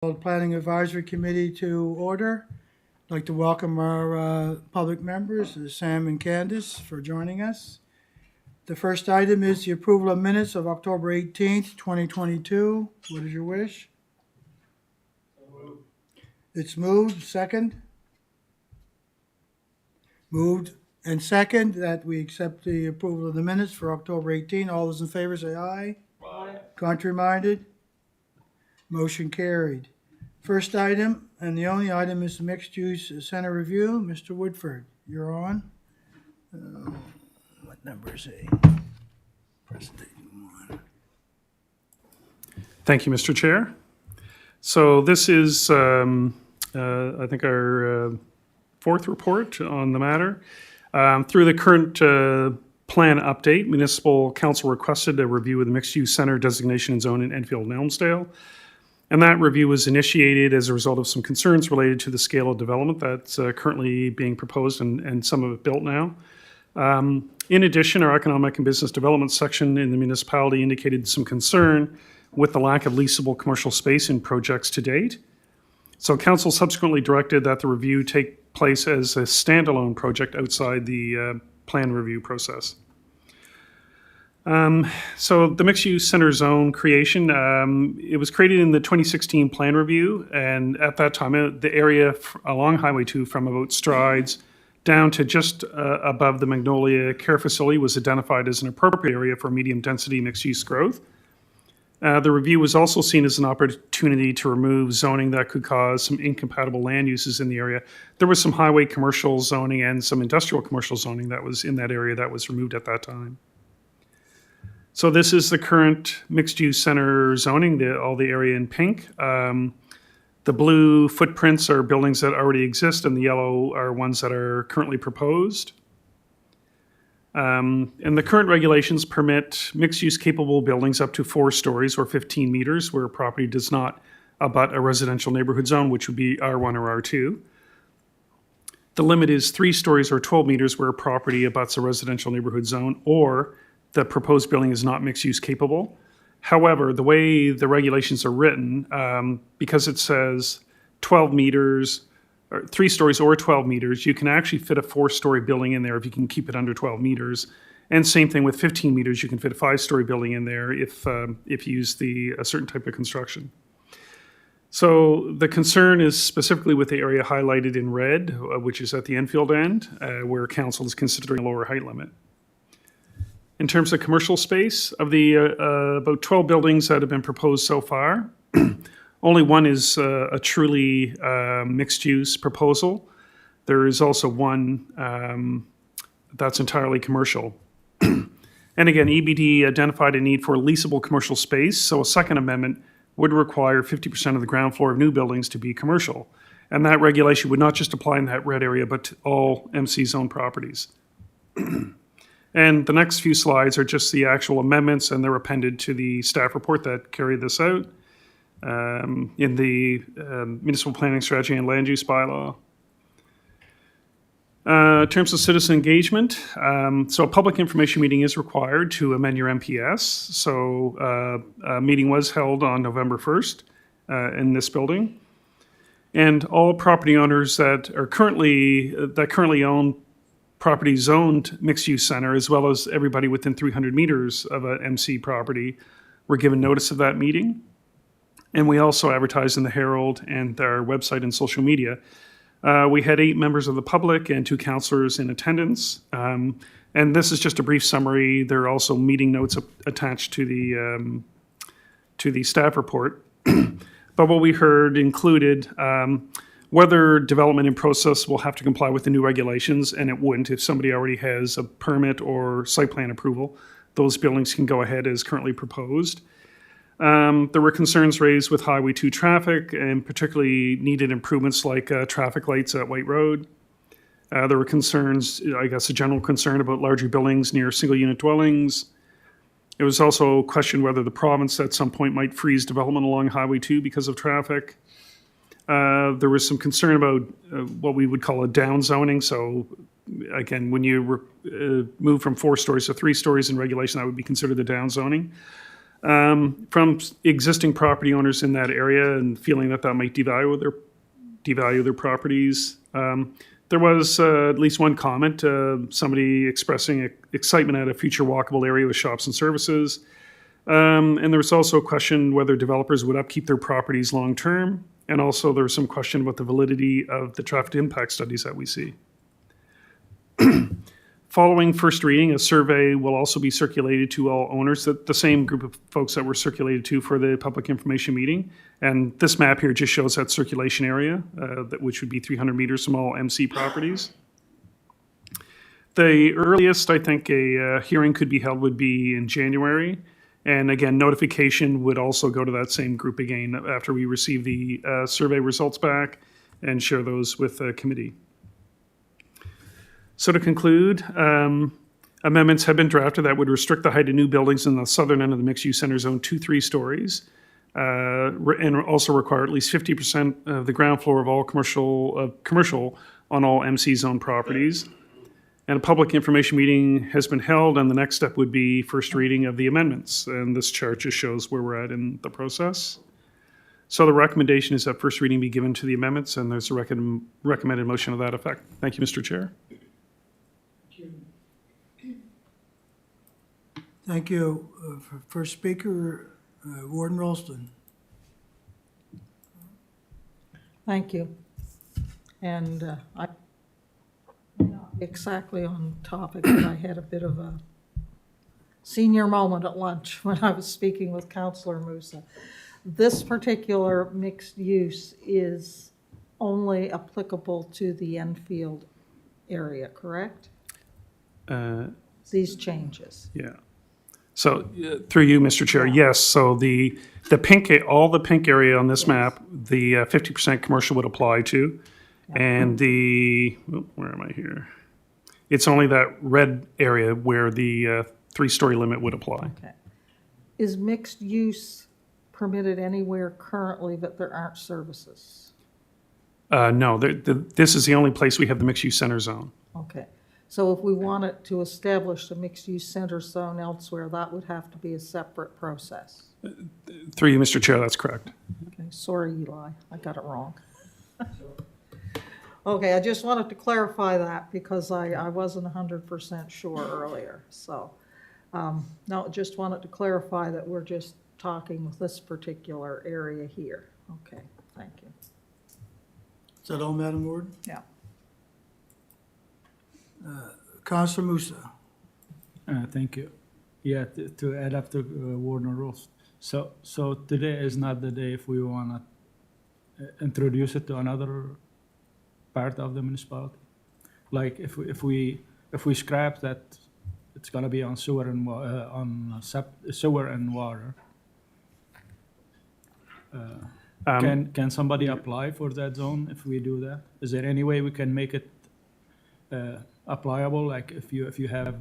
The Planning Advisory Committee to order. I'd like to welcome our public members, Sam and Candace, for joining us. The first item is the approval of minutes of October 18th, 2022. What is your wish? It's moved. Second? Moved and second that we accept the approval of the minutes for October 18. All those in favor say aye. Aye. Contrary minded? Motion carried. First item, and the only item, is the mixed use center review. Mr. Woodford, you're on. What number is he? Presentation 1. Thank you, Mr. Chair. So this is, I think, our fourth report on the matter. Through the current plan update, Municipal Council requested a review of the mixed-use center designation and zone in Enfield and Elmsdale. And that review was initiated as a result of some concerns related to the scale of development that's currently being proposed and some of it built now. In addition, our economic and business development section in the municipality indicated some concern with the lack of leasable commercial space in projects to date. So council subsequently directed that the review take place as a standalone project outside the plan review process. So the mixed-use center zone creation, it was created in the 2016 plan review, and at that time, the area along Highway 2 from about Strides down to just above the Magnolia Care Facility was identified as an appropriate area for medium-density mixed-use growth. The review was also seen as an opportunity to remove zoning that could cause some incompatible land uses in the area. There was some highway commercial zoning and some industrial commercial zoning that was in that area that was removed at that time. So this is the current mixed-use center zoning, all the area in pink. The blue footprints are buildings that already exist, and the yellow are ones that are currently proposed. And the current regulations permit mixed-use capable buildings up to 4 stories or 15 meters where a property does not abut a residential neighborhood zone, which would be R1 or R2. The limit is 3 stories or 12 meters where a property abuts a residential neighborhood zone or the proposed building is not mixed-use capable. However, the way the regulations are written, because it says 12 meters, or 3 stories or 12 meters, you can actually fit a 4-story building in there if you can keep it under 12 meters. And same thing with 15 meters, you can fit a 5-story building in there if you use a certain type of construction. So the concern is specifically with the area highlighted in red, which is at the Enfield end, where council is considering a lower height limit. In terms of commercial space, of the about 12 buildings that have been proposed so far, only one is a truly mixed-use proposal. There is also one that's entirely commercial. And again, EBD identified a need for leasable commercial space, so a second amendment would require 50% of the ground floor of new buildings to be commercial. And that regulation would not just apply in that red area, but to all MC zone properties. And the next few slides are just the actual amendments, and they're appended to the staff report that carry this out in the Municipal Planning Strategy and Land Use Bylaw. In terms of citizen engagement, so a public information meeting is required to amend your MPS. So a meeting was held on November 1st in this building. And all property owners that currently own property zoned mixed-use center, as well as everybody within 300 meters of an MC property, were given notice of that meeting. And we also advertised in the Herald and our website and social media. We had 8 members of the public and 2 councillors in attendance. And this is just a brief summary. There are also meeting notes attached to the staff report. But what we heard included whether development in process will have to comply with the new regulations, and it wouldn't if somebody already has a permit or site plan approval. Those buildings can go ahead as currently proposed. There were concerns raised with Highway 2 traffic, and particularly needed improvements like traffic lights at White Road. There were concerns, I guess a general concern about larger buildings near single-unit dwellings. It was also questioned whether the province at some point might freeze development along Highway 2 because of traffic. There was some concern about what we would call a downzoning. So again, when you move from 4 stories to 3 stories in regulation, that would be considered the downzoning. from existing property owners in that area and feeling that that might devalue their properties. There was at least one comment, somebody expressing excitement at a future walkable area with shops and services. And there was also a question whether developers would upkeep their properties long-term. And also there was some question about the validity of the traffic impact studies that we see. Following first reading, a survey will also be circulated to all owners, the same group of folks that were circulated to for the public information meeting. And this map here just shows that circulation area, which would be 300 meters from all MC properties. The earliest I think a hearing could be held would be in January. And again, notification would also go to that same group again after we receive the survey results back and share those with the committee. So to conclude, amendments have been drafted that would restrict the height of new buildings in the southern end of the mixed-use center zone to 3 stories, and also require at least 50% of the ground floor of all commercial on all MC zone properties. And a public information meeting has been held, and the next step would be first reading of the amendments. And this chart just shows where we're at in the process. So the recommendation is that first reading be given to the amendments, and there's a recommended motion to that effect. Thank you, Mr. Chair. Thank you. First speaker, Warden Rolston. Thank you. And I not exactly on topic, but I had a bit of a senior moment at lunch when I was speaking with Councillor Musa. This particular mixed use is only applicable to the Enfield area, correct? These changes. Yeah. So through you, Mr. Chair, yes. So the pink, all the pink area on this map, the 50% commercial would apply to, and the where am I here? It's only that red area where the 3-story limit would apply. Okay. Is mixed use permitted anywhere currently that there aren't services? No, this is the only place we have the mixed-use center zone. Okay. So if we wanted to establish a mixed-use center zone elsewhere, that would have to be a separate process. Through you, Mr. Chair, that's correct. Okay, sorry, Eli, I got it wrong. Okay, I just wanted to clarify that because I wasn't 100% sure earlier. So, no, just wanted to clarify that we're just talking with this particular area here. Okay, thank you. Is that all, Madam Warden? Yeah. Councilor Musa. Thank you. Yeah, to add up to Warden rules. So today is not the day if we want to introduce it to another part of the municipality. Like if we scrap that, it's gonna be on sewer and sewer and water. Can somebody apply for that zone if we do that? Is there any way we can make it applicable? Like if you have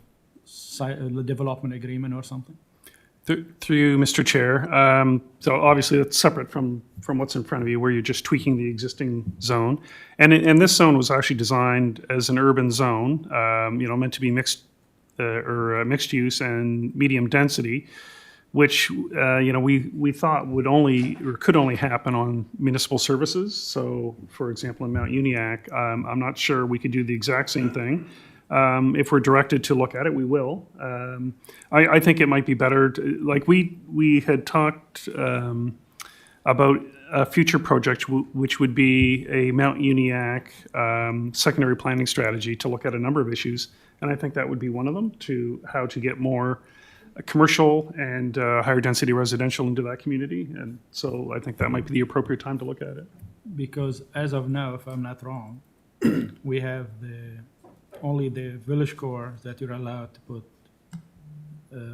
a development agreement or something? Through you, Mr. Chair. So obviously that's separate from what's in front of you, where you're just tweaking the existing zone. And this zone was actually designed as an urban zone, meant to be mixed use and medium density, which we thought would only or could only happen on municipal services. So, for example, in Mount Uniacke, I'm not sure we could do the exact same thing. If we're directed to look at it, we will. I think it might be better, like we had talked about a future project, which would be a Mount Uniacke secondary planning strategy to look at a number of issues. And I think that would be one of them, to how to get more commercial and higher density residential into that community. And so I think that might be the appropriate time to look at it. Because as of now, if I'm not wrong, we have only the village core that you're allowed to put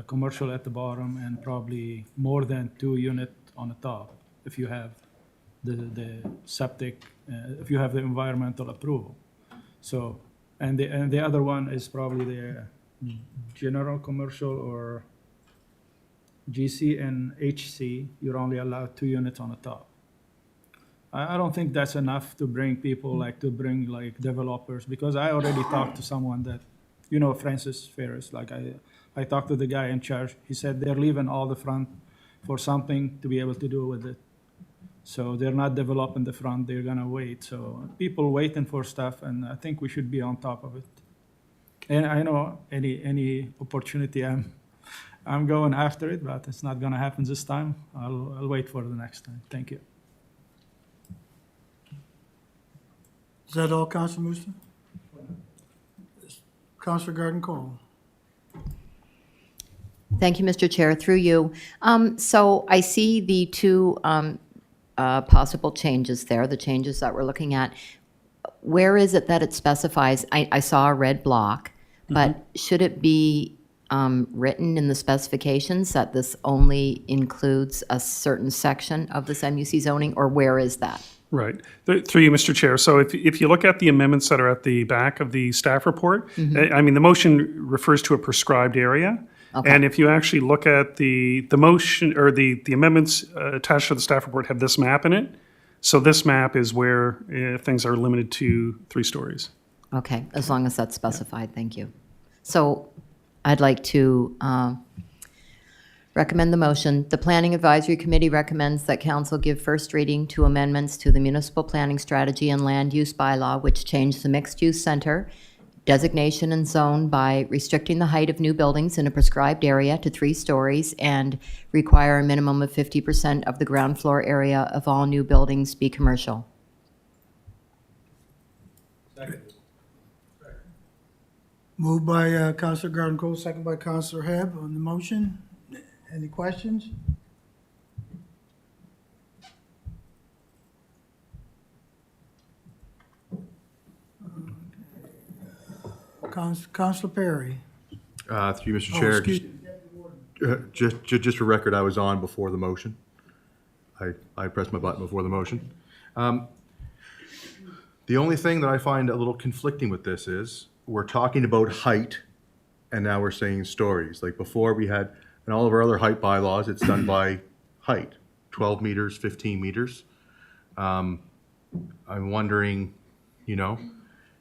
commercial at the bottom and probably more than 2 units on the top if you have the septic, if you have the environmental approval. So, and the other one is probably the general commercial or GC and HC, you're only allowed 2 units on the top. I don't think that's enough to bring people, to bring developers, because I already talked to someone that, Francis Ferris, I talked to the guy in charge. He said they're leaving all the front for something to be able to do with it. So they're not developing the front, they're gonna wait. So people waiting for stuff, and I think we should be on top of it. And I know any opportunity, I'm going after it, but it's not gonna happen this time. I'll wait for the next time. Thank you. Is that all, Councilor Musa? Councilor Garden Cole. Thank you, Mr. Chair. Through you. So I see the two possible changes there, the changes that we're looking at. Where is it that it specifies? I saw a red block, but should it be written in the specifications that this only includes a certain section of this MUC zoning, or where is that? Right. Through you, Mr. Chair. So if you look at the amendments that are at the back of the staff report, I mean, the motion refers to a prescribed area. Okay. And if you actually look at the motion, or the amendments attached to the staff report have this map in it. So this map is where things are limited to 3 stories. Okay, as long as that's specified, thank you. So I'd like to recommend the motion. The Planning Advisory Committee recommends that council give first reading to amendments to the Municipal Planning Strategy and Land Use Bylaw, which change the mixed-use center designation and zone by restricting the height of new buildings in a prescribed area to 3 stories and require a minimum of 50% of the ground floor area of all new buildings be commercial. Moved by Councilor Garden Cole, second by Councilor Hebb on the motion. Any questions? Councilor Perry. Through you, Mr. Oh, Chair, excuse just for record, I was on before the motion. I pressed my button before the motion. The only thing that I find a little conflicting with this is we're talking about height, and now we're saying stories. Like before, we had, in all of our other height bylaws, it's done by height, 12 meters, 15 meters. I'm wondering, you know,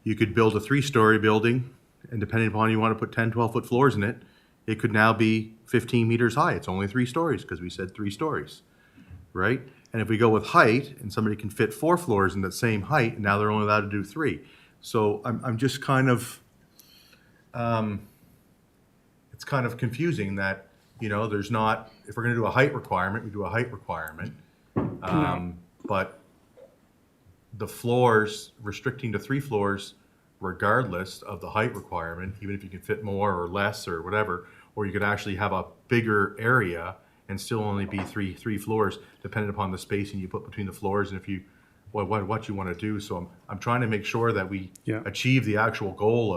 you could build a 3-story building, and depending upon you want to put 10, 12-foot floors in it, it could now be 15 meters high. It's only 3 stories because we said 3 stories, right? And if we go with height, and somebody can fit 4 floors in that same height, and now they're only allowed to do 3. So I'm just kind of, it's kind of confusing that, you know, there's not, if we're going to do a height requirement, we do a height requirement. But the floors, restricting to 3 floors, regardless of the height requirement, even if you can fit more or less or whatever, or you could actually have a bigger area and still only be three floors, depending upon the spacing you put between the floors and if you, what you want to do. So I'm trying to make sure that we achieve the actual goal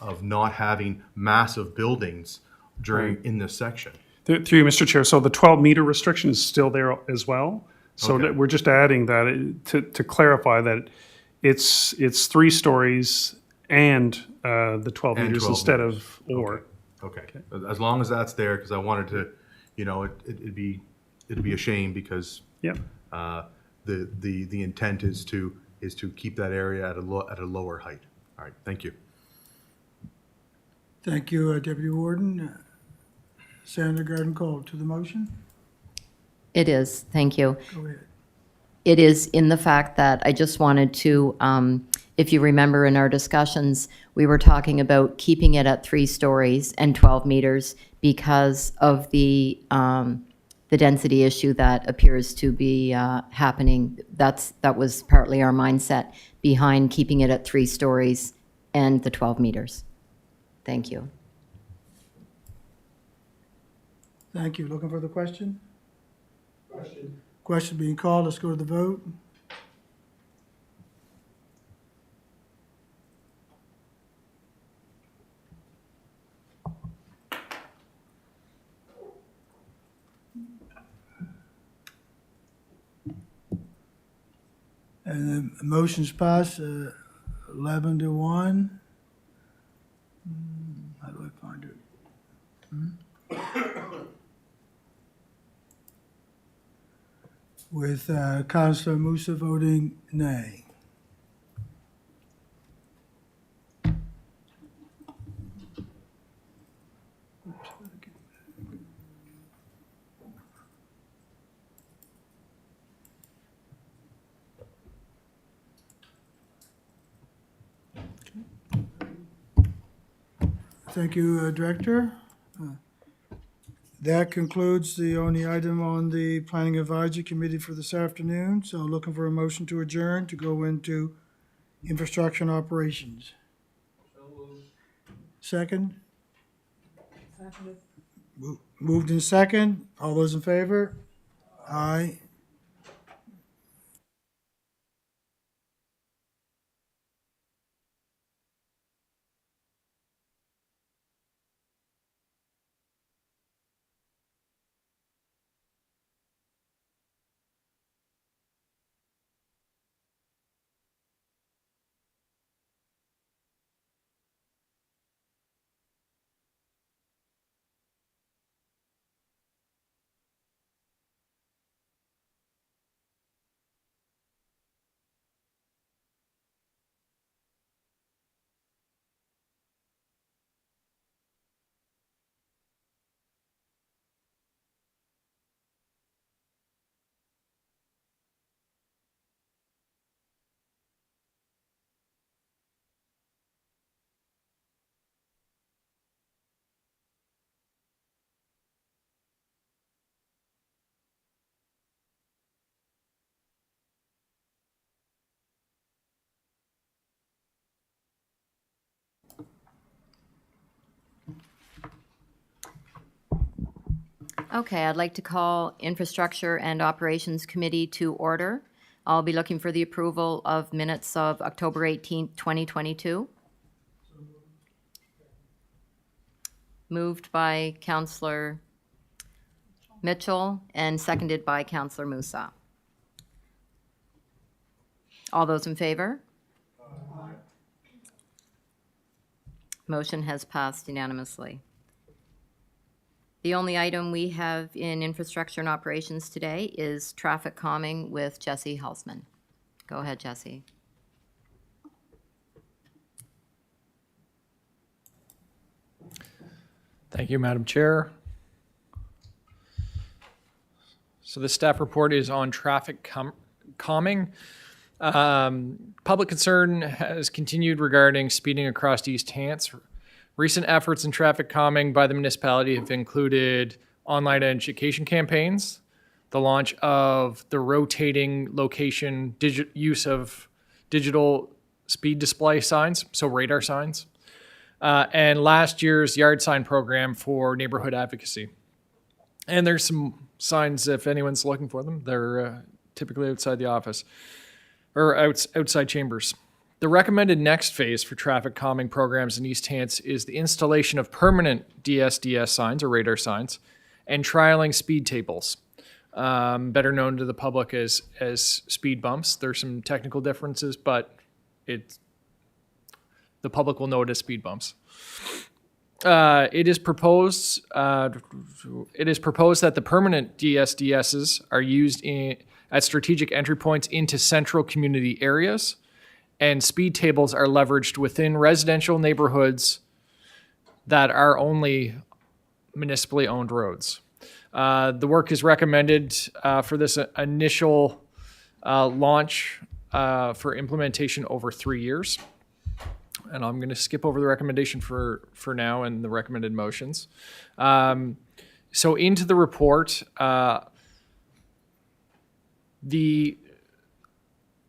of not having massive buildings in this section. Through you, Mr. Chair. So the 12-meter restriction is still there as well. So Okay. that we're just adding that to clarify that it's 3 stories and the 12 And meters 12 instead meters. of or. Okay, as long as that's there, because I wanted to, you know, it'd be a shame because Yeah. the intent is to keep that area at a lower height. All right, thank you. Thank you, Deputy Warden. Senator Garden Cole, to the motion. It is, thank you. Go ahead. It is in the fact that I just wanted to, if you remember in our discussions, we were talking about keeping it at 3 stories and 12 meters because of the density issue that appears to be happening. That was partly our mindset behind keeping it at 3 stories and the 12 meters. Thank you. Thank you. Looking for the question? Question being called. Let's go to the vote. And the motion's passed, 11-1. How do I find it? With Councilor Musa voting nay. Thank you, Director. That concludes the only item on the Planning Advisory Committee for this afternoon. So looking for a motion to adjourn to go into infrastructure and operations. Second? Moved in second. All those in favor? Aye. Okay, I'd like to call Infrastructure and Operations Committee to order. I'll be looking for the approval of minutes of October 18th, 2022. Moved by Councillor Mitchell and seconded by Councillor Musa. All those in favor? Motion has passed unanimously. The only item we have in infrastructure and operations today is traffic calming with Jesse Helsman. Go ahead, Jesse. Thank you, Madam Chair. So the staff report is on traffic calming. Public concern has continued regarding speeding across East Hants. Recent efforts in traffic calming by the municipality have included online education campaigns, the launch of the rotating location use of digital speed display signs, so radar signs, and last year's yard sign program for neighborhood advocacy. And there's some signs if anyone's looking for them. They're typically outside the office or outside chambers. The recommended next phase for traffic calming programs in East Hants is the installation of permanent DSDS signs or radar signs and trialing speed tables, better known to the public as speed bumps. There's some technical differences, but the public will know it as speed bumps. It is proposed that the permanent DSDSs are used at strategic entry points into central community areas, and speed tables are leveraged within residential neighborhoods that are only municipally owned roads. The work is recommended for this initial launch for implementation over 3 years. And I'm going to skip over the recommendation for now and the recommended motions. So into the report,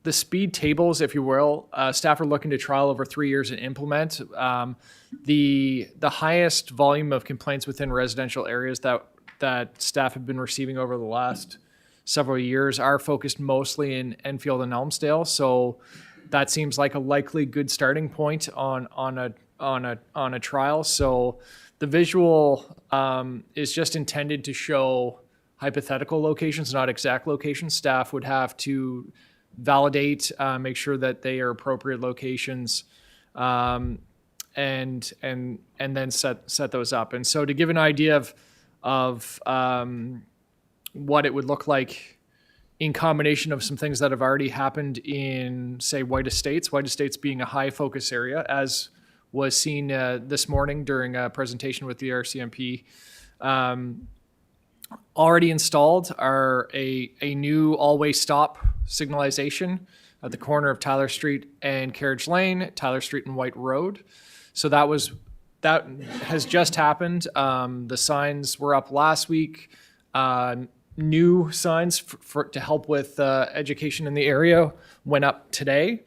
the speed tables, if you will, staff are looking to trial over 3 years and implement. The highest volume of complaints within residential areas that staff have been receiving over the last several years are focused mostly in Enfield and Elmsdale. So that seems like a likely good starting point on a trial. So the visual is just intended to show hypothetical locations, not exact locations. Staff would have to validate, make sure that they are appropriate locations, and then set those up. And so to give an idea of what it would look like in combination of some things that have already happened in, say, White Estates being a high focus area, as was seen this morning during a presentation with the RCMP. Already installed are a new all-way stop signalization at the corner of Tyler Street and Carriage Lane, Tyler Street and White Road. So that was that has just happened. The signs were up last week. New signs to help with education in the area went up today.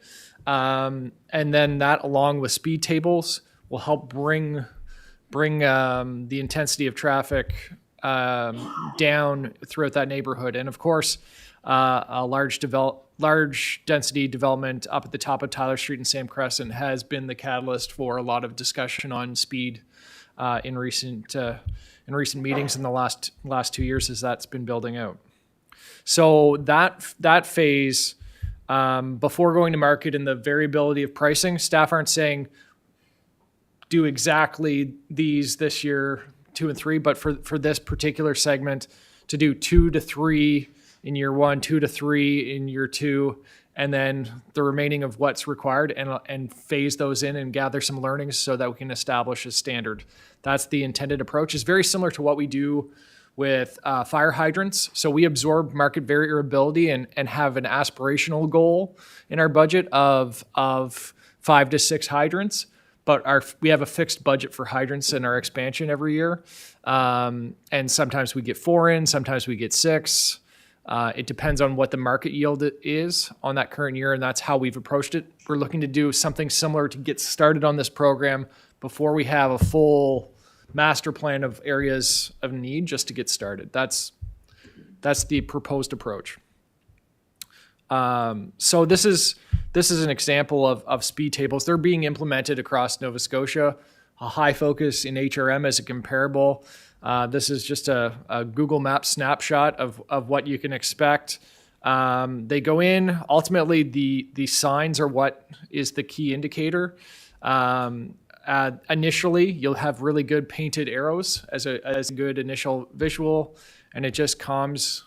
And then that, along with speed tables, will help bring the intensity of traffic down throughout that neighborhood. And of course, a large density development up at the top of Tyler Street and Sam Crescent has been the catalyst for a lot of discussion on speed in recent meetings in the last 2 years as that's been building out. So that phase, before going to market and the variability of pricing, staff aren't saying do exactly these this year, 2 and 3, but for this particular segment, to do 2 to 3 in year 1, 2 to 3 in year 2, and then the remaining of what's required, and phase those in and gather some learnings so that we can establish a standard. That's the intended approach. It's very similar to what we do with fire hydrants. So we absorb market variability and have an aspirational goal in our budget of 5 to 6 hydrants. But we have a fixed budget for hydrants in our expansion every year. And sometimes we get 4 in, sometimes we get 6. It depends on what the market yield is on that current year, and that's how we've approached it. We're looking to do something similar to get started on this program before we have a full master plan of areas of need, just to get started. That's the proposed approach. So this is an example of speed tables. They're being implemented across Nova Scotia. A high focus in HRM as a comparable. This is just a Google Maps snapshot of what you can expect. They go in. Ultimately, the signs are what is the key indicator. Initially, you'll have really good painted arrows as a good initial visual, and it just calms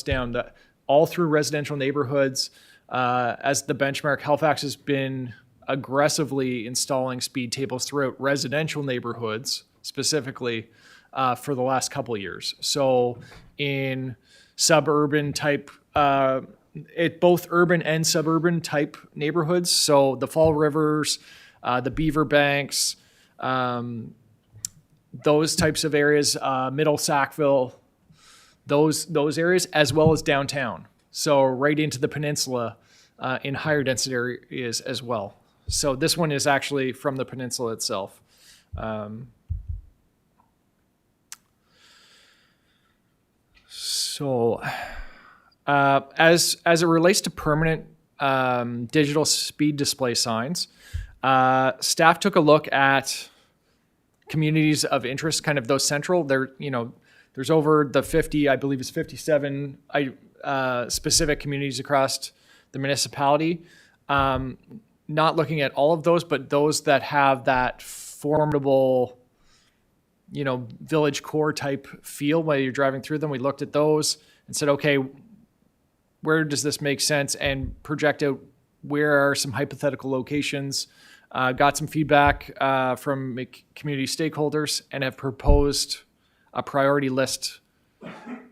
down. All through residential neighborhoods, as the benchmark, Halifax has been aggressively installing speed tables throughout residential neighborhoods, specifically for the last couple of years. So in suburban type, both urban and suburban type neighborhoods. So the Fall Rivers, the Beaver Banks, those types of areas, Middle Sackville, those areas, as well as downtown. So right into the peninsula in higher density areas as well. So this one is actually from the peninsula itself. As it relates to permanent digital speed display signs, staff took a look at communities of interest, kind of those central. There's over the 50, I believe it's 57 specific communities across the municipality. Not looking at all of those, but those that have that formidable, village core type feel while you're driving through them. We looked at those and said, okay, where does this make sense? And project out where are some hypothetical locations. Got some feedback from community stakeholders and have proposed a priority list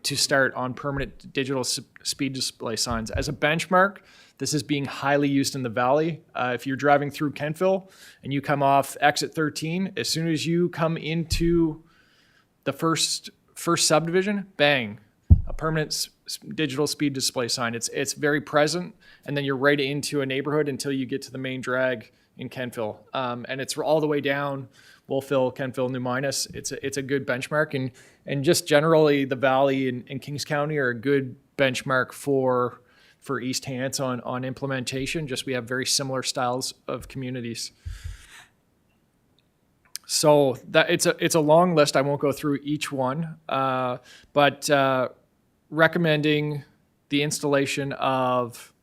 to start on permanent digital speed display signs. As a benchmark, this is being highly used in the Valley. If you're driving through Kentville and you come off exit 13, as soon as you come into the first subdivision, bang, a permanent digital speed display sign. It's very present, and then you're right into a neighborhood until you get to the main drag in Kentville. And it's all the way down Wolfville, Kentville, New Minas. It's a good benchmark, and just generally the Valley and Kings County are a good benchmark for East Hants on implementation. Just we have very similar styles of communities. So that it's a long list. I won't go through each one, but recommending the installation of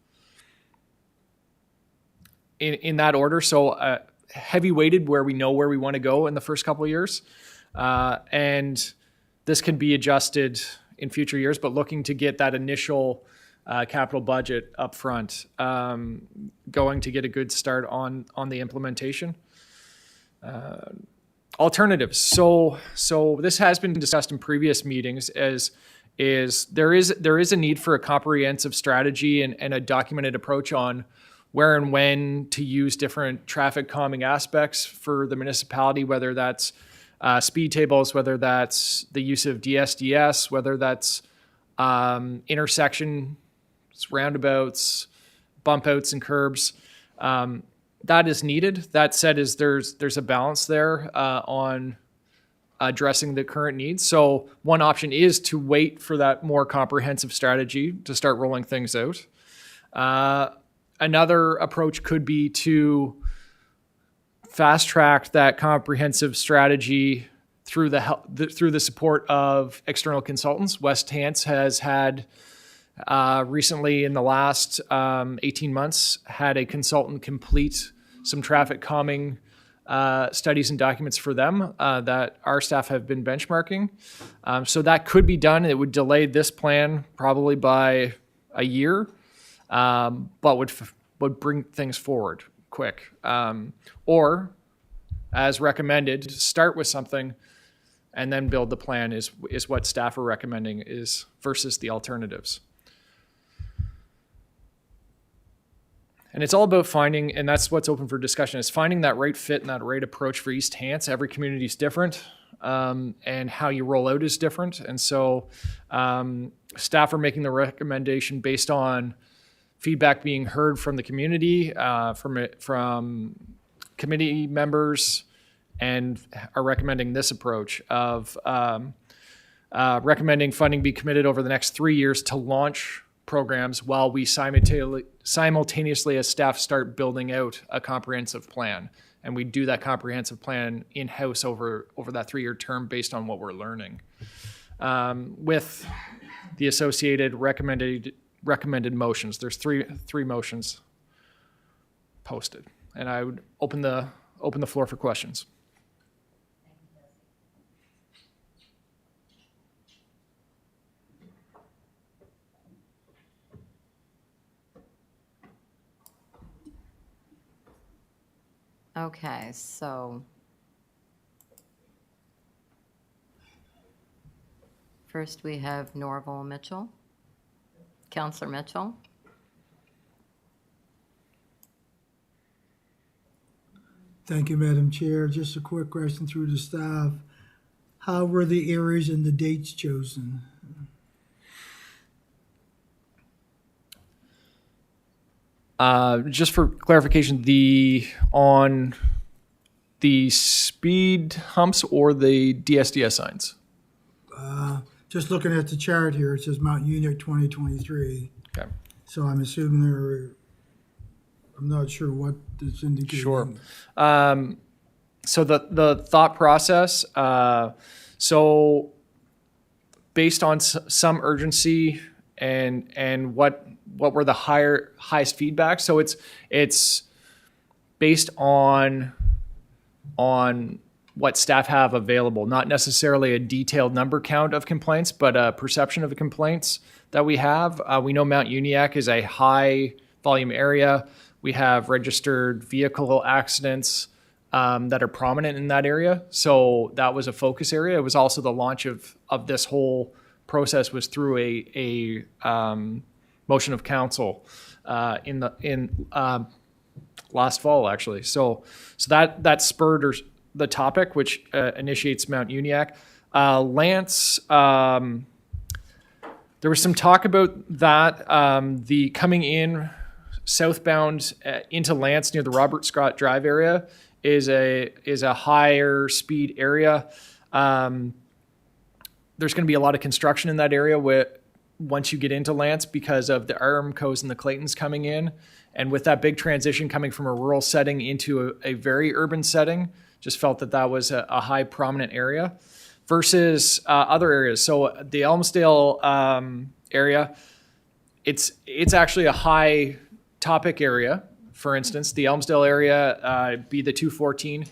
in that order. So heavy weighted where we know where we want to go in the first couple of years, and this can be adjusted in future years. But looking to get that initial capital budget up front, going to get a good start on the implementation. Alternatives. So this has been discussed in previous meetings is there is a need for a comprehensive strategy and a documented approach on where and when to use different traffic calming aspects for the municipality, whether that's speed tables, whether that's the use of DSDS, whether that's intersections, roundabouts, bump outs and curbs. That is needed. That said, there's a balance there on addressing the current needs. So one option is to wait for that more comprehensive strategy to start rolling things out. Another approach could be to fast track that comprehensive strategy through the support of external consultants. West Hants has had recently, in the last 18 months, had a consultant complete some traffic calming studies and documents for them that our staff have been benchmarking. So that could be done. It would delay this plan probably by a year, but would bring things forward quick. Or, as recommended, start with something and then build the plan is what staff are recommending is versus the alternatives. And it's all about finding, and that's what's open for discussion, is finding that right fit and that right approach for East Hants. Every community is different, and how you roll out is different. And so staff are making the recommendation based on feedback being heard from the community, from committee members, and are recommending this approach of recommending funding be committed over the next 3 years to launch programs while we simultaneously as staff start building out a comprehensive plan. And we do that comprehensive plan in-house over that 3-year term based on what we're learning. With the associated recommended motions, there's three motions posted. And I would open the floor for questions. Okay, so first we have Norval Mitchell. Councillor Mitchell. Thank you, Madam Chair. Just a quick question through the staff. How were the areas and the dates chosen? Just for clarification, on the speed humps or the DSDS signs? Just looking at the chart here, it says Mount Union 2023. Okay. So I'm assuming I'm not sure what this indicates. Sure. So the thought process, so based on some urgency and what were the highest feedback. So it's based on what staff have available, not necessarily a detailed number count of complaints, but a perception of the complaints that we have. We know Mount Uniacke is a high volume area. We have registered vehicle accidents that are prominent in that area. So that was a focus area. It was also the launch of this whole process was through a motion of council in last fall, actually. So that spurred the topic, which initiates Mount Uniacke. Lance, there was some talk about that. The coming in southbound into Lance near the Robert Scott Drive area is a higher speed area. There's going to be a lot of construction in that area once you get into Lance because of the Armcos and the Claytons coming in. And with that big transition coming from a rural setting into a very urban setting, just felt that was a high prominent area versus other areas. So the Elmsdale area, it's actually a high topic area. For instance, the Elmsdale area, be the 214.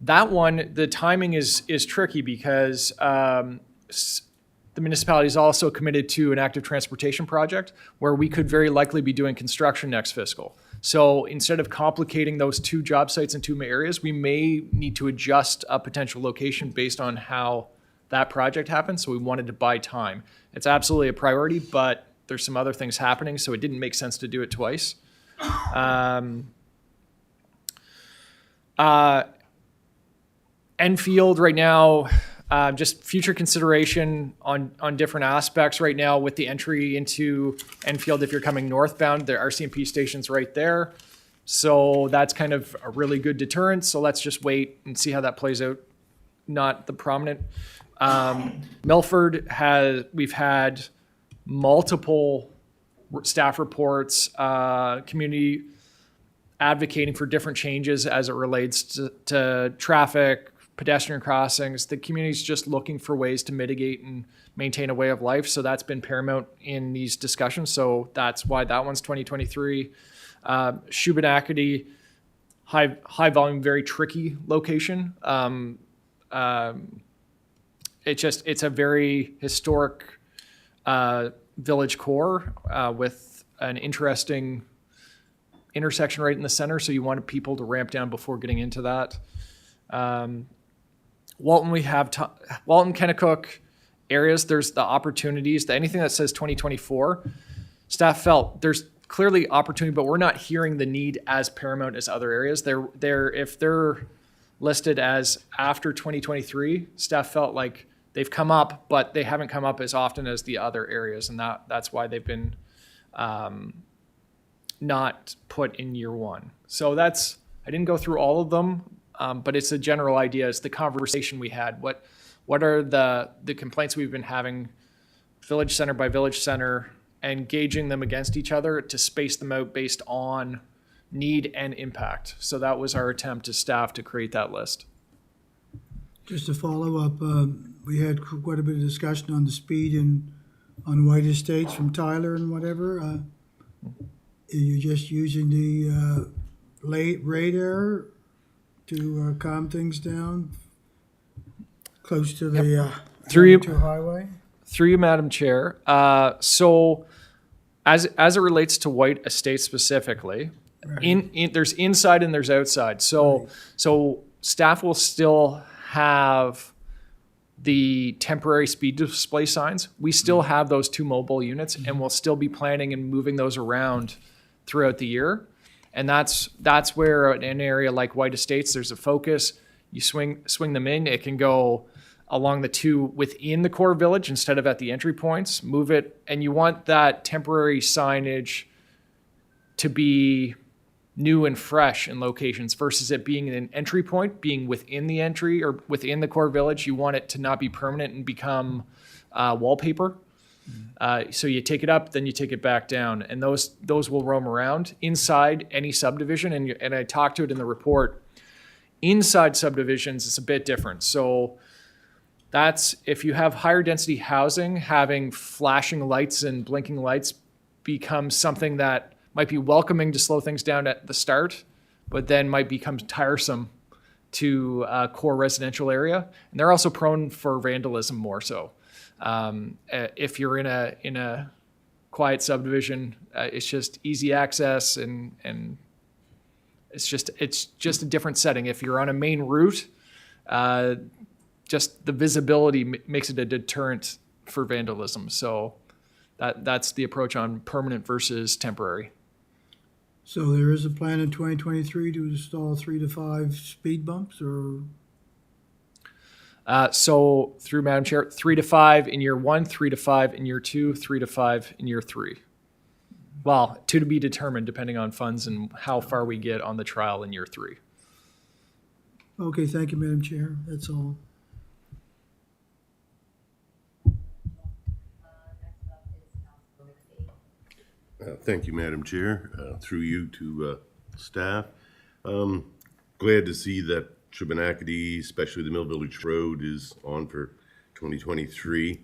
That one, the timing is tricky because the municipality is also committed to an active transportation project where we could very likely be doing construction next fiscal. So instead of complicating those two job sites in two areas, we may need to adjust a potential location based on how that project happens. So we wanted to buy time. It's absolutely a priority, but there's some other things happening, so it didn't make sense to do it twice. Enfield right now, just future consideration on different aspects right now with the entry into Enfield. If you're coming northbound, the RCMP station's right there. So that's kind of a really good deterrent. So let's just wait and see how that plays out. Not the prominent. Milford we've had multiple staff reports, community advocating for different changes as it relates to traffic, pedestrian crossings. The community's just looking for ways to mitigate and maintain a way of life. So that's been paramount in these discussions. So that's why that one's 2023. Shubenacadie, high volume, very tricky location. It's a very historic village core with an interesting intersection right in the center. So you wanted people to ramp down before getting into that. Walton, we have Walton, Kennecook areas. There's the opportunities. Anything that says 2024, staff felt there's clearly opportunity, but we're not hearing the need as paramount as other areas. If they're listed as after 2023, staff felt like they've come up, but they haven't come up as often as the other areas, and that's why they've been not put in year one. So I didn't go through all of them, but it's a general idea. It's the conversation we had. What are the complaints we've been having, village center by village center, and gauging them against each other to space them out based on need and impact. So that was our attempt as staff to create that list. Just to follow up, we had quite a bit of discussion on the speed on White Estates from Tyler and whatever. Are you just using the radar to calm things down close to the Through you, highway? through you, Madam Chair. So as it relates to White Estates specifically, Right. there's inside and there's outside. So staff will still have the temporary speed display signs. We still have those 2 mobile units, and we'll still be planning and moving those around throughout the year. And that's where in an area like White Estates, there's a focus. You swing them in. It can go along the 2 within the core village instead of at the entry points. Move it, and you want that temporary signage to be new and fresh in locations versus it being an entry point, being within the entry or within the core village. You want it to not be permanent and become wallpaper. So you take it up, then you take it back down, and those will roam around inside any subdivision. And I talked to it in the report. Inside subdivisions, it's a bit different. So that's if you have higher density housing, having flashing lights and blinking lights becomes something that might be welcoming to slow things down at the start, but then might become tiresome to a core residential area. And they're also prone for vandalism more so. If you're in a quiet subdivision, it's just easy access and it's just a different setting. If you're on a main route, just the visibility makes it a deterrent for vandalism. So that's the approach on permanent versus temporary. So there is a plan in 2023 to install 3 to 5 speed bumps, or? So through Madam Chair, 3 to 5 in year 1, 3 to 5 in year 2, 3 to 5 in year 3. Well, 2 to be determined depending on funds and how far we get on the trial in year 3. Okay, thank you, Madam Chair. That's all. Thank you, Madam Chair. Through you to staff. Glad to see that Shubenacadie, especially the Mill Village Road, is on for 2023.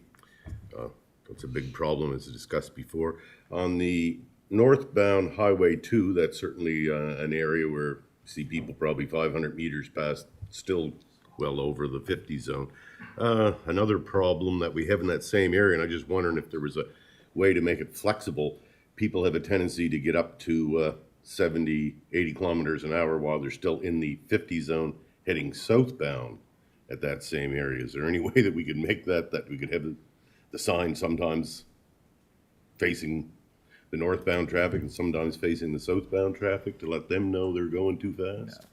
That's a big problem, as discussed before. On the northbound Highway 2, that's certainly an area where you see people probably 500 meters past, still well over the 50 zone. Another problem that we have in that same area, and I just wondering if there was a way to make it flexible. People have a tendency to get up to 70, 80 kilometers an hour while they're still in the 50 zone heading southbound at that same area. Is there any way that we could make that we could have the sign sometimes facing the northbound traffic and sometimes facing the southbound traffic to let them know they're going too fast?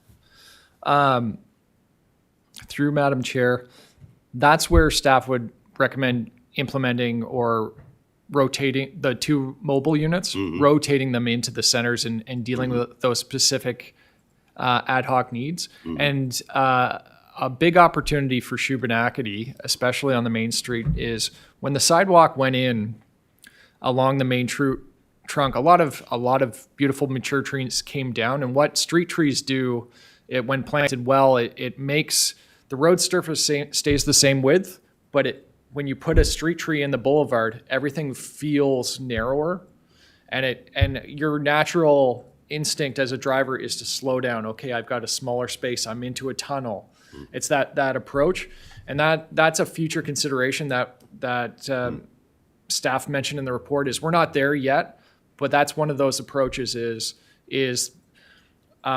Through Madam Chair, that's where staff would recommend implementing or rotating the two mobile units, rotating them into the centers and dealing with those specific ad hoc needs. And a big opportunity for Shubenacadie, especially on the main street, is when the sidewalk went in along the main trunk, a lot of beautiful mature trees came down. And what street trees do, when planted well, it makes the road surface stays the same width, but when you put a street tree in the boulevard, everything feels narrower, and your natural instinct as a driver is to slow down. Okay, I've got a smaller space. I'm into a tunnel. It's that approach, and that's a future consideration that staff mentioned in the report. Is we're not there yet, but that's one of those approaches.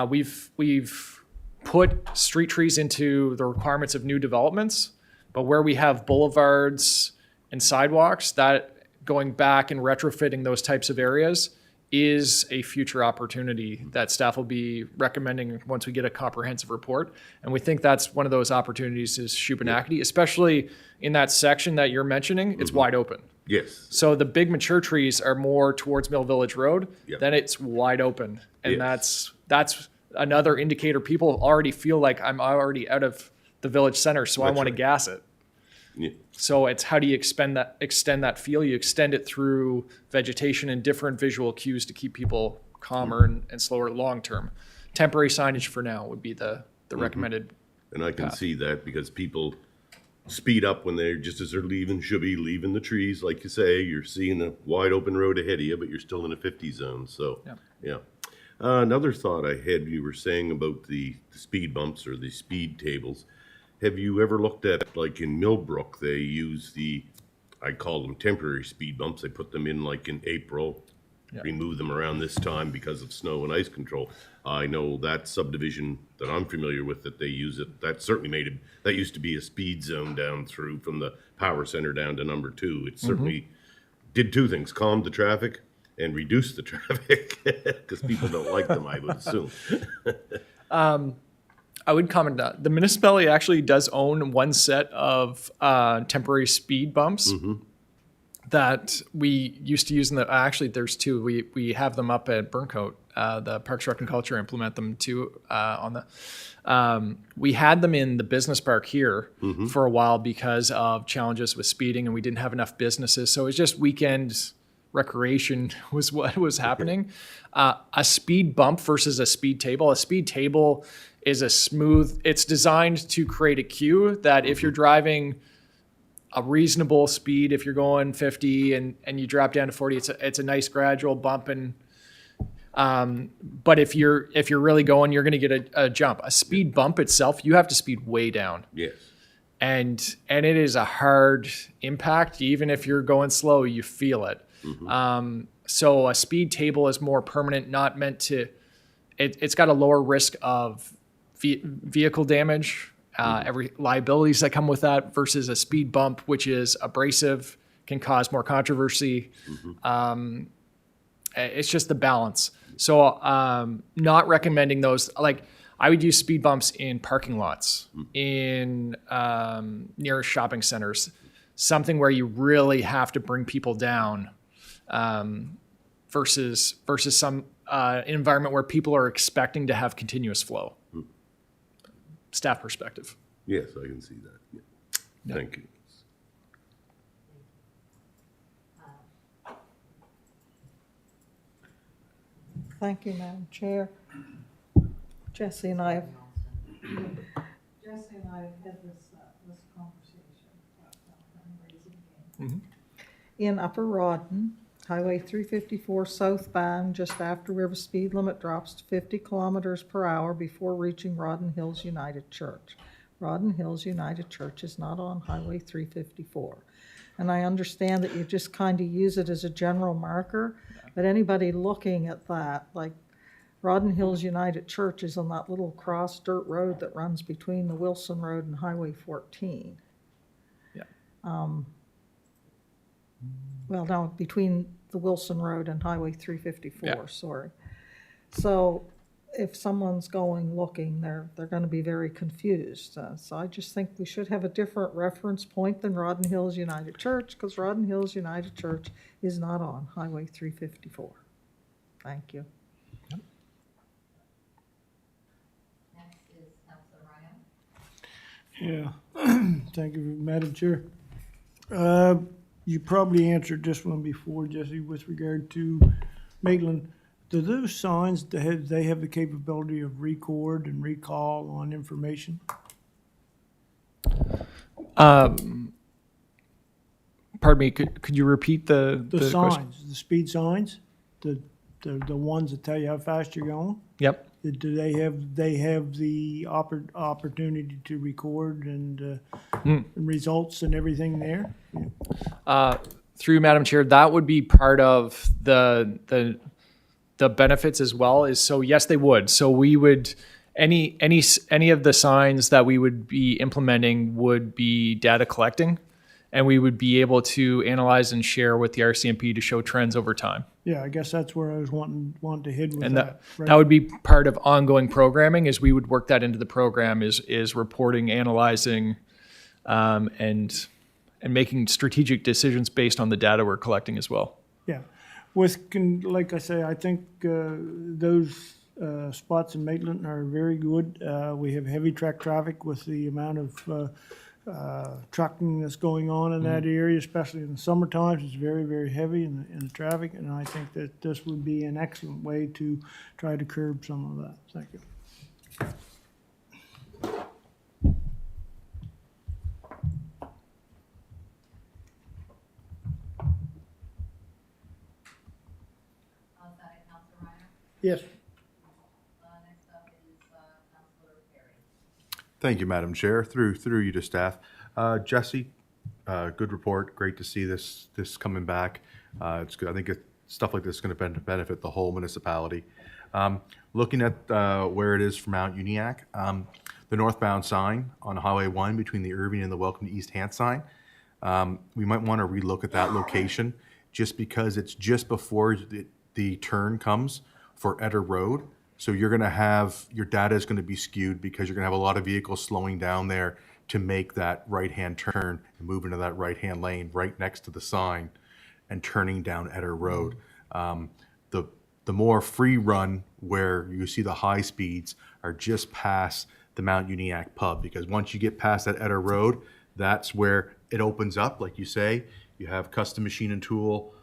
We've put street trees into the requirements of new developments, but where we have boulevards and sidewalks, that going back and retrofitting those types of areas is a future opportunity that staff will be recommending once we get a comprehensive report. And we think that's one of those opportunities is Shubenacadie, especially in that section that you're mentioning, it's wide open. Yes. So the big mature trees are more towards Mill Village Road, Yep. then it's wide open. And Yes. that's another indicator. People already feel like I'm already out of the village center, so I That's want to right. gas it. Yeah. So it's how do you extend that feel? You extend it through vegetation and different visual cues to keep people calmer and slower long term. Temporary signage for now would be the recommended. And I can see that because people speed up when they're just as they're leaving, should be leaving the trees. Like you say, you're seeing a wide open road ahead of you, but you're still in a 50 zone. So, yeah. Another thought I had, you were saying about the speed bumps or the speed tables. Have you ever looked at, like in Millbrook, they use I call them temporary speed bumps. They put them in like in April, remove them around this time because of snow and ice control. I know that subdivision that I'm familiar with that they use it, that certainly that used to be a speed zone down through from the power center down to number 2. It certainly did two things, calmed the traffic and reduced the traffic because people don't like them, I would assume. I would comment that the municipality actually does own one set of temporary speed bumps that we used to use actually there's two. We have them up at Burncoat. The Parks Rec and Culture implement them too we had them in the business park here for a while because of challenges with speeding and we didn't have enough businesses. So it was just weekend recreation was what was happening. A speed bump versus a speed table. A speed table is it's designed to create a cue that if you're driving a reasonable speed, if you're going 50 and you drop down to 40, it's a nice gradual bump. But if you're really going, you're going to get a jump. A speed bump itself, you have to speed way down. Yes. And it is a hard impact. Even if you're going slow, you feel it. So a speed table is more permanent, not meant to, it's got a lower risk of vehicle damage, every liabilities that come with that versus a speed bump, which is abrasive, can cause more controversy. It's just the balance. So not recommending those. Like I would use speed bumps in parking lots, in near shopping centers, something where you really have to bring people down, versus some environment where people are expecting to have continuous flow. Staff perspective. Yes, I can see that. Yeah. Thank you. Thank you, Madam Chair. Jesse and I have had this conversation. In Upper Rawdon, Highway 354 southbound, just after where the speed limit drops to 50 kilometers per hour before reaching Rawdon Hills United Church. Rawdon Hills United Church is not on Highway 354. And I understand that you just kind of use it as a general marker, but anybody looking at that, like Rawdon Hills United Church is on that little cross dirt road that runs between the Wilson Road and Highway 14. Yeah. Well, no, between the Wilson Road and Highway 354, Yeah. sorry. So if someone's going looking, they're going to be very confused. So I just think we should have a different reference point than Rodden Hills United Church, because Rodden Hills United Church is not on Highway 354. Thank you. Next is Councilor Ryan. Yeah, thank you, Madam Chair. You probably answered this one before, Jesse, with regard to Maitland. Do those signs, they have the capability of record and recall on information? Pardon me, could you repeat the The question? signs, the speed signs, the ones that tell you how fast you're going? Yep. Do they have the opportunity to record and results and everything there? Through Madam Chair, that would be part of the benefits as well. Is so yes, they would. So we would any of the signs that we would be implementing would be data collecting, and we would be able to analyze and share with the RCMP to show trends over time. Yeah, I guess that's where I was wanting to head with And that. that would be part of ongoing programming. Is we would work that into the program. Is reporting, analyzing, and making strategic decisions based on the data we're collecting as well. Yeah, like I say, I think those spots in Maitland are very good. We have heavy truck traffic with the amount of trucking that's going on in that area, especially in the summer times. It's very, very heavy in the traffic, and I think that this would be an excellent way to try to curb some of that. Thank you. Councilor Ryan. Yes. Next up is Councilor Perry. Thank you, Madam Chair. Through you to staff. Jesse, good report. Great to see this coming back. It's good. I think stuff like this is going to benefit the whole municipality. Looking at where it is for Mount Uniacke, the northbound sign on Highway 1 between the Irving and the Welcome to East Hants sign, we might want to relook at that location just because it's just before the turn comes for Eder Road. So you're going to have, your data is going to be skewed because you're going to have a lot of vehicles slowing down there to make that right-hand turn and move into that right-hand lane right next to the sign and turning down Eder Road. The more free run where you see the high speeds are just past the Mount Uniacke pub, because once you get past that Eder Road, that's where it opens up. Like you say, you have custom machine and tool,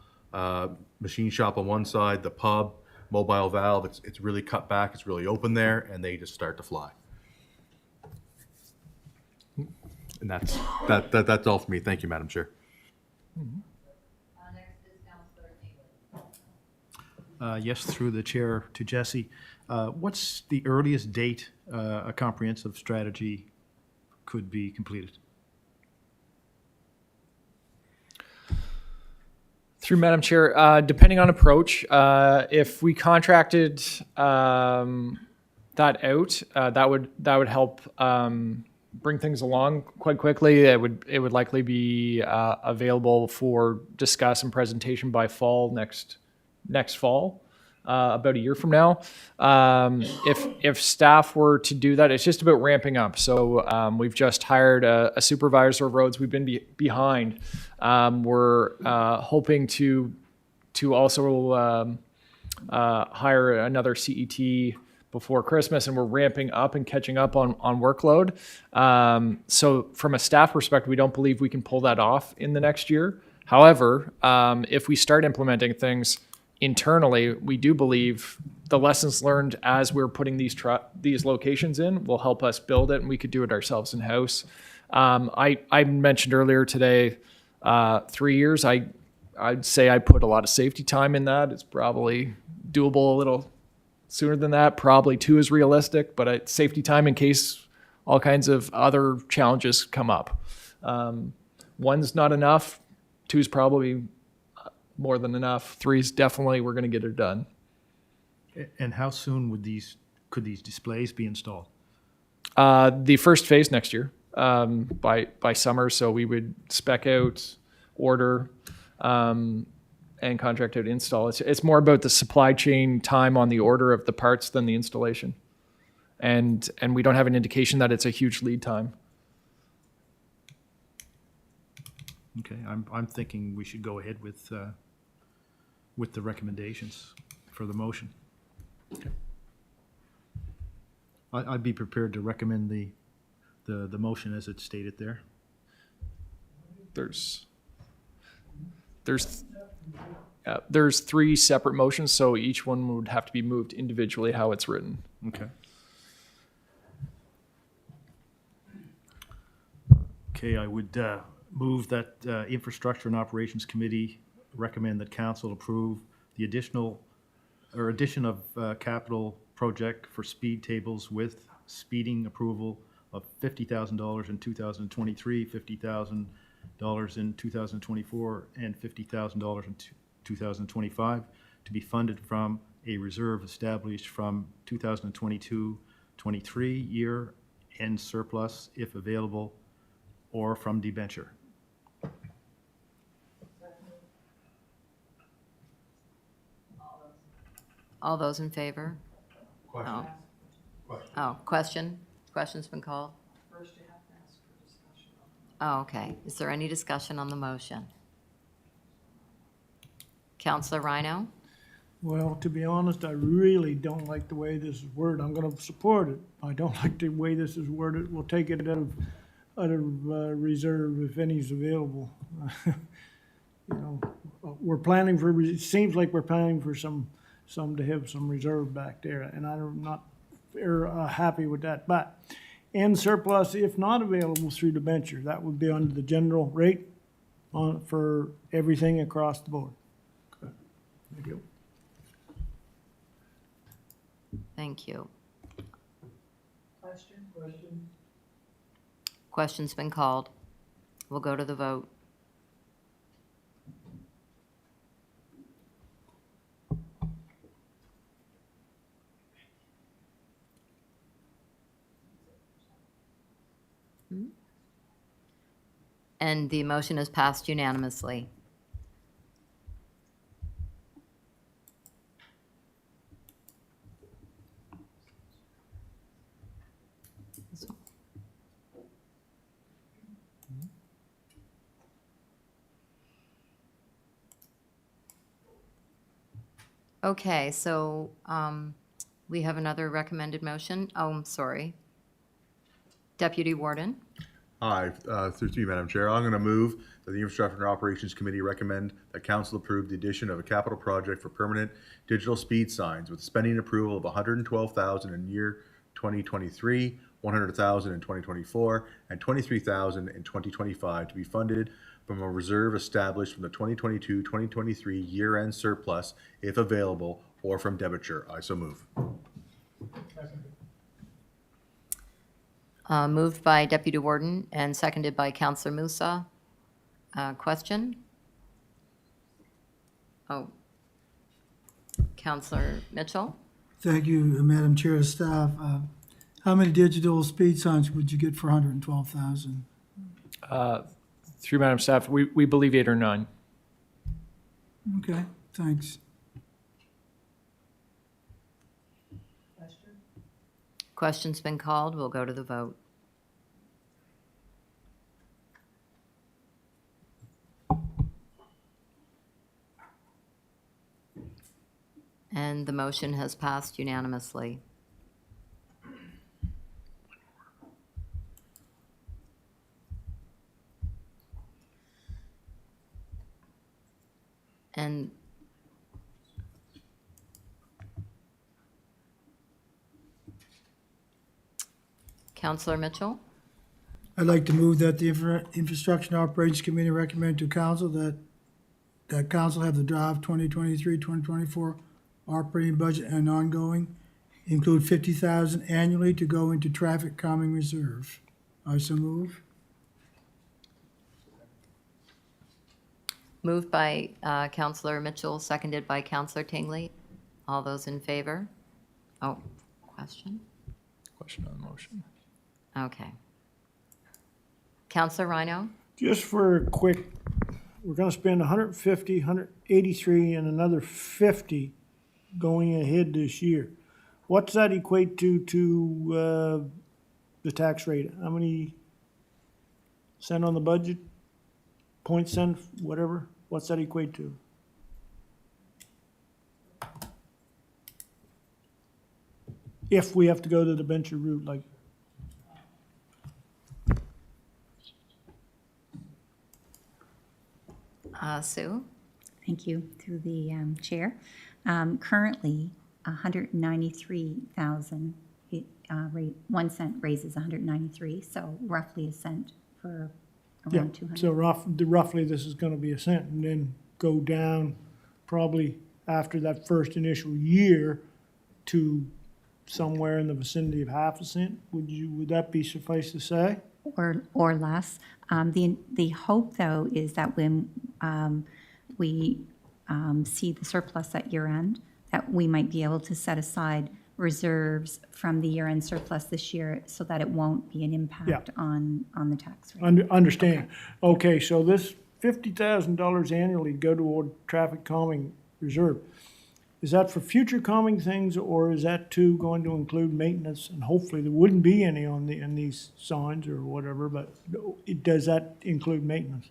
machine shop on one side, the pub, mobile valve, it's really cut back, it's really open there, and they just start to fly. And that's all for me. Thank you, Madam Chair. Next is Councilor Neely. Yes, through the chair to Jesse. What's the earliest date a comprehensive strategy could be completed? Through Madam Chair, depending on approach, if we contracted that out, that would help bring things along quite quickly. It would likely be available for discuss and presentation by fall next fall, about a year from now. If staff were to do that, it's just about ramping up. So we've just hired a supervisor of roads. We've been behind. We're hoping to also hire another CET before Christmas, and we're ramping up and catching up on workload. So from a staff perspective, we don't believe we can pull that off in the next year. However, if we start implementing things internally, we do believe the lessons learned as we're putting these locations in will help us build it, and we could do it ourselves in-house. I mentioned earlier today, 3 years. I'd say I put a lot of safety time in that. It's probably doable a little sooner than that. Probably 2 is realistic, but safety time in case all kinds of other challenges come up. 1's not enough. 2's probably more than enough. 3's definitely, we're going to get it done. And how soon could these displays be installed? The first phase next year, by summer. So we would spec out, order, and and contract out install. It's more about the supply chain time on the order of the parts than the installation. And we don't have an indication that it's a huge lead time. Okay, I'm thinking we should go ahead with the recommendations for the motion. I'd be prepared to recommend the motion as it's stated there. There's 3 separate motions, so each one would have to be moved individually how it's written. Okay. Okay, I would move that Infrastructure and Operations Committee recommend that council approve the addition of capital project for speed tables with speeding approval of $50,000 in 2023, $50,000 in 2024, and $50,000 in 2025 to be funded from a reserve established from 2022-23 year end surplus if available, or from debenture. All those in favor? Question? Oh, question? Question's been called? First, you have to ask for discussion. Oh, okay. Is there any discussion on the motion? Counselor Rhino? Well, to be honest, I really don't like the way this is worded. I'm gonna support it. I don't like the way this is worded. We'll take it out of reserve if any's available. You know, we're planning for, it seems like we're planning for some to have some reserve back there, and I'm not happy with that. But end surplus, if not available through debenture, that would be under the general rate for everything across the board. Okay. Thank you. Thank you. Question's been called. We'll go to the vote. And the motion is passed unanimously. Okay, so we have another recommended motion. Oh, I'm sorry. Deputy Warden? Hi, through to you, Madam Chair. I'm going to move that the Infrastructure and Operations Committee recommend that council approve the addition of a capital project for permanent digital speed signs with spending approval of $112,000 in year 2023, $100,000 in 2024, and $23,000 in 2025 to be funded from a reserve established from the 2022-2023 year-end surplus, if available, or from debenture. I so move. Moved by Deputy Warden and seconded by Councillor Musa. Question? Oh. Councillor Mitchell? Thank you, Madam Chair, staff. How many digital speed signs would you get for 112,000? Through Madam Staff, we believe 8 or 9. Okay, thanks. Question's been called. We'll go to the vote. And the motion has passed unanimously. And Councillor Mitchell? I'd like to move that the Infrastructure and Operations Committee recommend to council that council have the draft 2023-2024 operating budget and ongoing include $50,000 annually to go into traffic calming reserve. I so move. Moved by Councillor Mitchell, seconded by Councillor Tingley. All those in favor? Oh, question? Question on the motion. Okay. Councillor Rhino? Just for a quick we're gonna spend 150, 183, and another 50 going ahead this year. What's that equate to the tax rate? How many cent on the budget? Point cent, whatever? What's that equate to? If we have to go the debenture route, like, Sue? Thank you, through the chair. Currently, 193,000, 1 cent raises 193, so roughly a cent for yeah, around 200. so roughly this is gonna be a cent, and then go down probably after that first initial year to somewhere in the vicinity of half a cent. Would that be suffice to say? Or less. The hope, though, is that when we see the surplus at year end, that we might be able to set aside reserves from the year end surplus this year so that it won't be an impact on the tax rate. Understand. Okay, so this $50,000 annually go toward traffic calming reserve. Is that for future calming things, or is that too going to include maintenance? And hopefully there wouldn't be any in these signs or whatever, but does that include maintenance?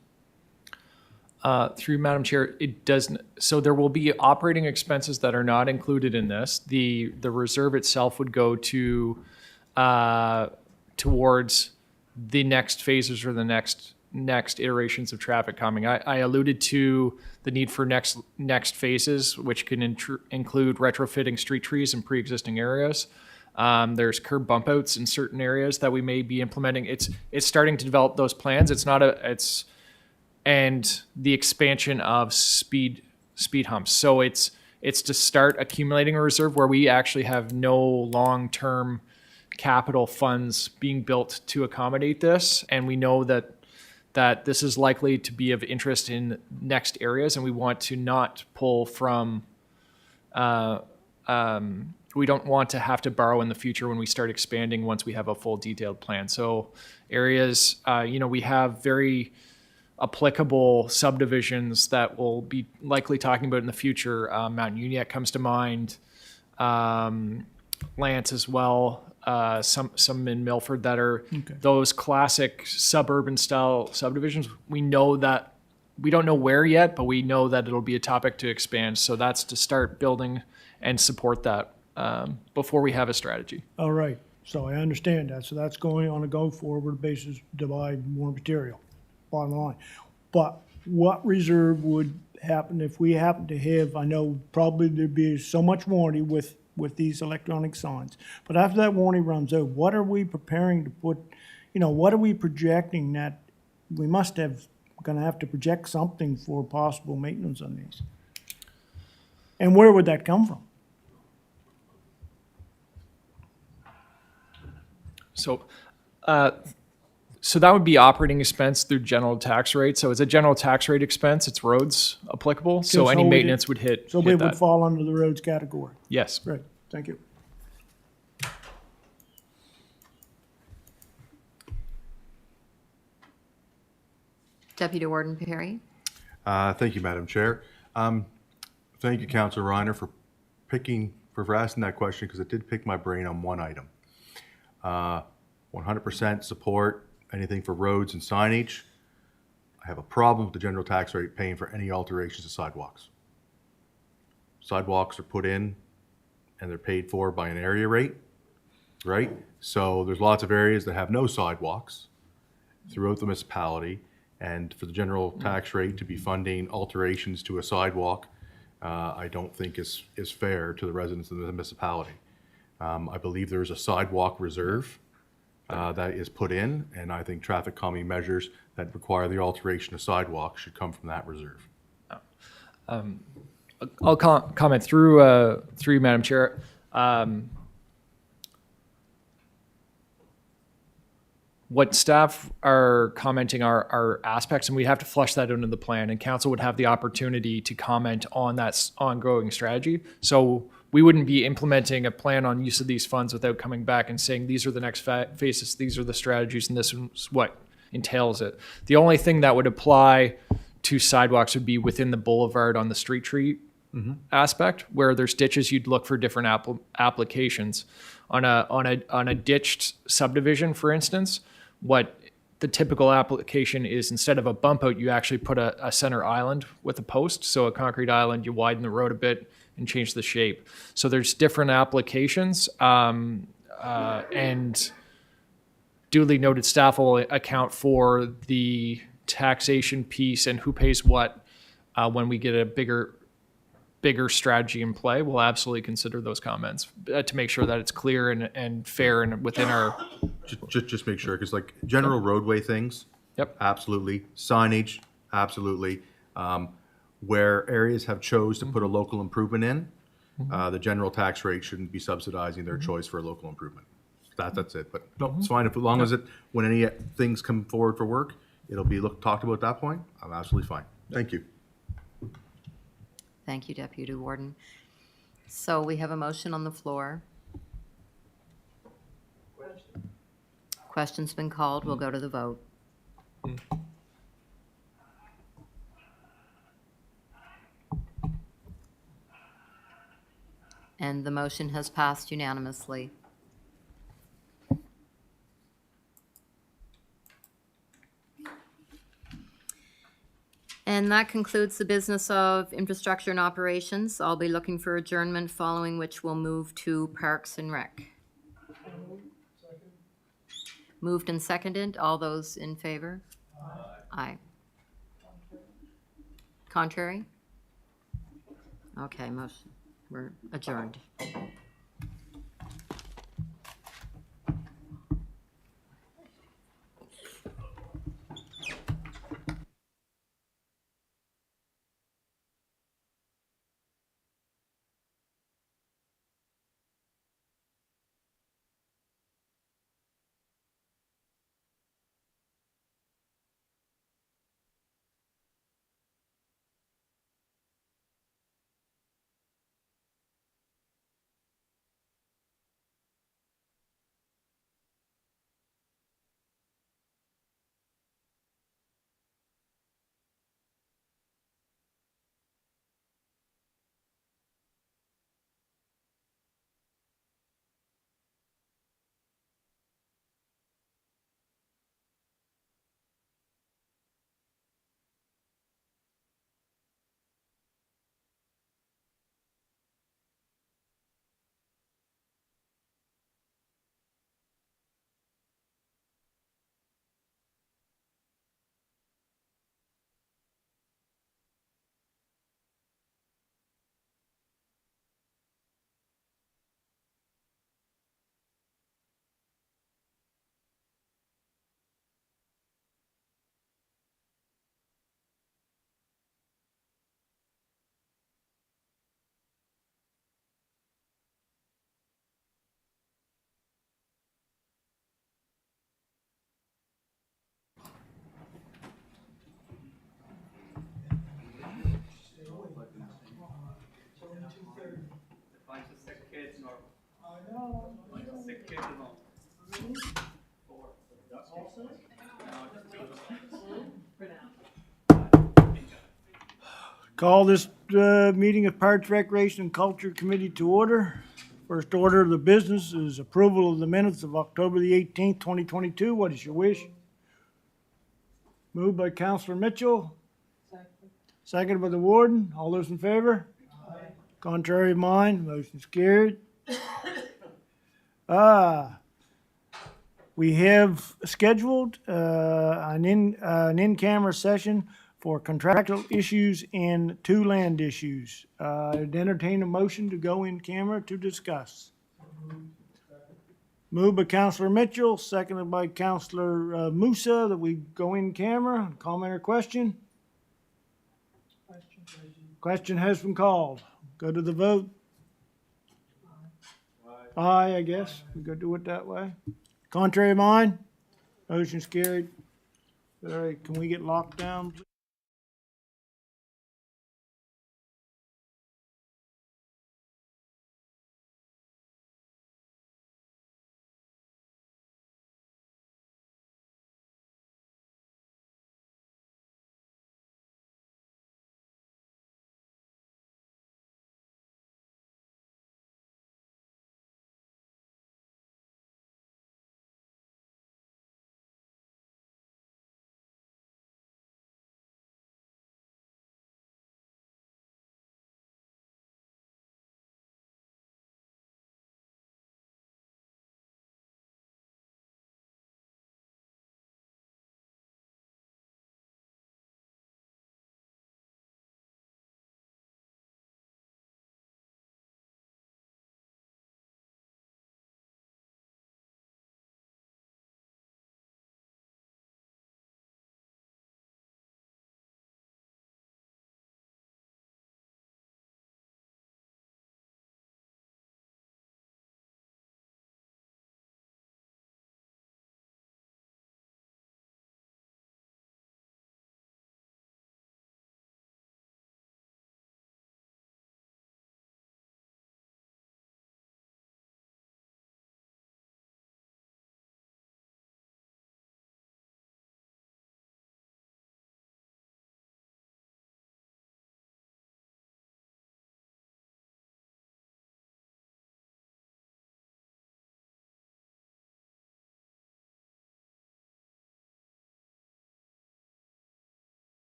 Through Madam Chair, it doesn't. So there will be operating expenses that are not included in this. The reserve itself would go to towards the next phases or the next iterations of traffic calming. I alluded to the need for next phases, which can include retrofitting street trees in pre-existing areas. There's curb bump outs in certain areas that we may be implementing. It's starting to develop those plans. And the expansion of speed humps. So it's to start accumulating a reserve where we actually have no long-term capital funds being built to accommodate this, and we know that this is likely to be of interest in next areas, and we want to not pull from. We don't want to have to borrow in the future when we start expanding once we have a full detailed plan. So areas, we have very applicable subdivisions that we'll be likely talking about in the future. Mount Uniacke comes to mind, Lance as well, some in Milford that are those classic suburban style subdivisions. We know that, we don't know where yet, but we know that it'll be a topic to expand. So that's to start building and support that before we have a strategy. All right, so I understand that. So that's going on a go-forward basis to buy more material, bottom line. But what reserve would happen if we happen to have, I know probably there'd be so much warranty with these electronic signs, but after that warranty runs out, what are we preparing to put, what are we projecting that we must have, gonna have to project something for possible maintenance on these? And where would that come from? So that would be operating expense through general tax rate. So it's a general tax rate expense. It's roads applicable. So any maintenance would hit So it hit would that. fall under the roads category. Yes. Great, thank you. Deputy Warden Perry? Thank you, Madam Chair. Thank you, Councilor Reiner, for asking that question, because it did pick my brain on one item. 100% support anything for roads and signage. I have a problem with the general tax rate paying for any alterations to sidewalks. Sidewalks are put in and they're paid for by an area rate, right? So there's lots of areas that have no sidewalks throughout the municipality, and for the general tax rate to be funding alterations to a sidewalk, I don't think is fair to the residents of the municipality. I believe there's a sidewalk reserve that is put in, and I think traffic calming measures that require the alteration of sidewalks should come from that reserve. I'll comment through you, Madam Chair. What staff are commenting are aspects, and we have to flush that into the plan, and council would have the opportunity to comment on that ongoing strategy. So we wouldn't be implementing a plan on use of these funds without coming back and saying, these are the next phases, these are the strategies, and this is what entails it. The only thing that would apply two sidewalks would be within the boulevard on the street tree aspect, where there's ditches, you'd look for different applications. On a ditched subdivision, for instance, what the typical application is, instead of a bump out, you actually put a center island with a post. So a concrete island, you widen the road a bit and change the shape. So there's different applications, and duly noted staff will account for the taxation piece and who pays what when we get a bigger strategy in play. We'll absolutely consider those comments to make sure that it's clear and fair and within our. Just make sure, because like general roadway things. Yep. Absolutely. Signage, absolutely. Where areas have chose to put a local improvement in, the general tax rate shouldn't be subsidizing their choice for a local improvement. That's it. But no, it's fine. As long as when any things come forward for work, it'll be talked about at that point. I'm absolutely fine. Thank you. Thank you, Deputy Warden. So we have a motion on the floor. Question's been called. We'll go to the vote. And the motion has passed unanimously. And that concludes the business of infrastructure and operations. I'll be looking for adjournment, following which we'll move to Parks and Rec. Moved and seconded. All those in favor? Aye. Contrary? Okay, motion. We're adjourned. Call this meeting of Parks, Recreation, and Culture Committee to order. First order of the business is approval of the minutes of October the 18th, 2022. What is your wish? Moved by Councillor Mitchell. Seconded by the warden. All those in favor? Contrary of mine, motion's carried. We have scheduled an in-camera session for contractual issues and 2 land issues. I'd entertain a motion to go in camera to discuss. Moved by Councillor Mitchell, seconded by Councillor Musa, that we go in camera. Comment or question? Question has been called. Go to the vote. Aye, I guess. We go do it that way. Contrary of mine? Motion's carried. All right, can we get locked down, please?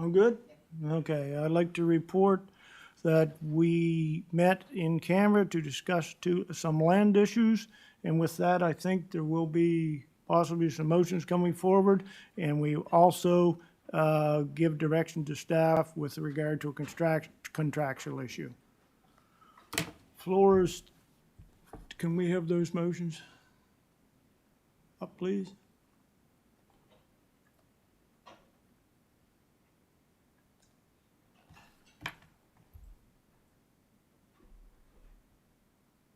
I'm good? Okay, I'd like to report that we met in Canberra to discuss some land issues. And with that, I think there will be possibly some motions coming forward. And we also give direction to staff with regard to a contractual issue. Floors, can we have those motions up, please?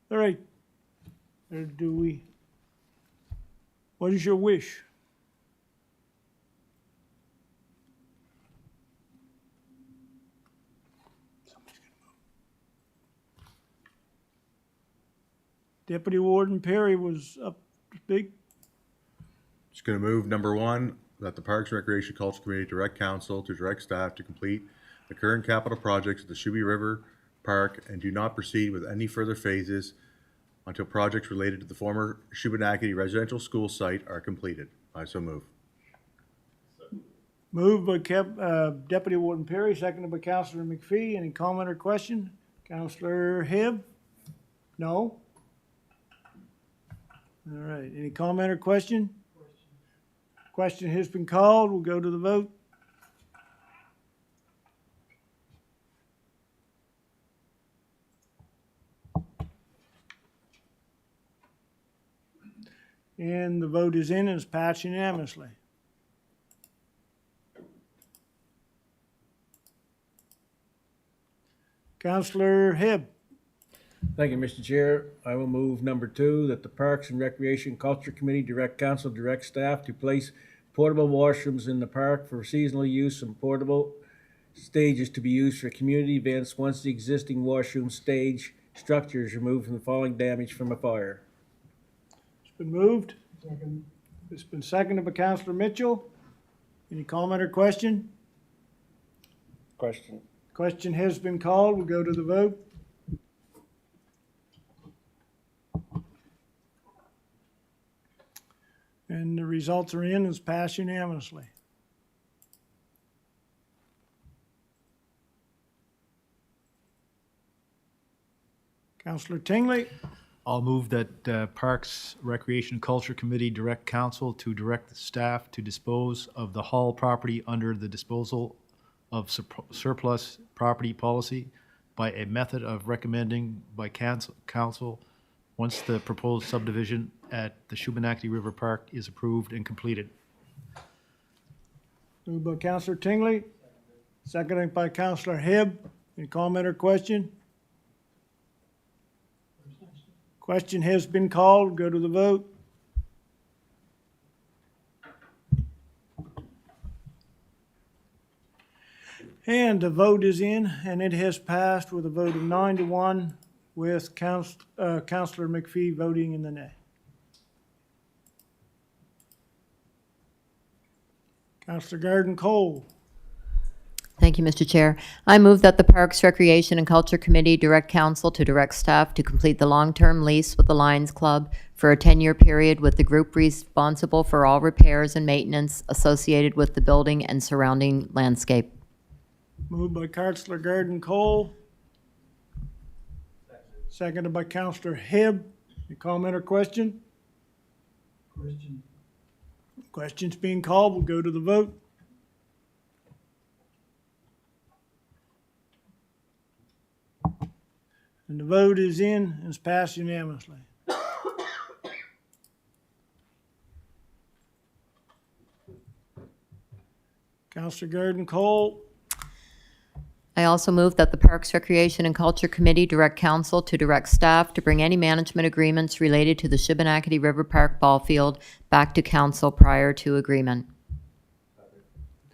All right. Or do we, what is your wish? Deputy Warden Perry was up to speak. Just going to move number one, that the Parks and Recreation Culture Committee direct council to direct staff to complete the current capital projects at the Shuby River Park and do not proceed with any further phases until projects related to the former Shubenacadie residential school site are completed. I so move. Moved by Deputy Warden Perry, seconded by Councillor McPhee. Any comment or question? Councillor Hibb? No? All right, any comment or question? Question has been called. We'll go to the vote. And the vote is in and is passed unanimously. Councillor Hibb. Thank you, Mr. Chair. I will move number 2, that the Parks and Recreation Culture Committee direct council, direct staff to place portable washrooms in the park for seasonal use and portable stages to be used for community events once the existing washroom stage structure is removed from the falling damage from a fire. It's been moved. It's been seconded by Councillor Mitchell. Any comment or question? Question. Question has been called. We'll go to the vote. And the results are in and is passed unanimously. Councillor Tingley. I'll move that Parks, Recreation, and Culture Committee direct council to direct the staff to dispose of the Hall property under the disposal of surplus property policy by a method of recommending by council once the proposed subdivision at the Shubenacadie River Park is approved and completed. Moved by Councillor Tingley, seconded by Councillor Hibb. Any comment or question? Question has been called. Go to the vote. And the vote is in, and it has passed with a vote of 9-1, with Councillor McPhee voting in the nay. Councillor Garden Cole. Thank you, Mr. Chair. I move that the Parks, Recreation, and Culture Committee direct council to direct staff to complete the long-term lease with the Lions Club for a 10-year period with the group responsible for all repairs and maintenance associated with the building and surrounding landscape. Moved by Councillor Garden Cole. Seconded by Councillor Hibb. Any comment or question? Question's being called. We'll go to the vote. And the vote is in and is passed unanimously. Councillor Garden Cole. I also move that the Parks, Recreation, and Culture Committee direct council to direct staff to bring any management agreements related to the Shubenacadie River Park ball field back to council prior to agreement.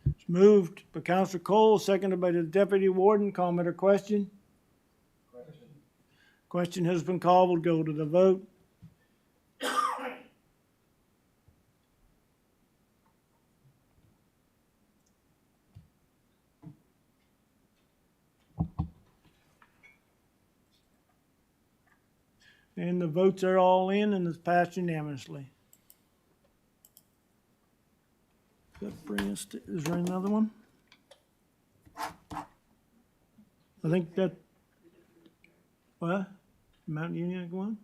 It's moved by Councillor Cole, seconded by the Deputy Warden. Comment or question? Question has been called. We'll go to the vote. And the votes are all in and it's passed unanimously. That brings us to, is there another one? I think that, what? Mount Union go on?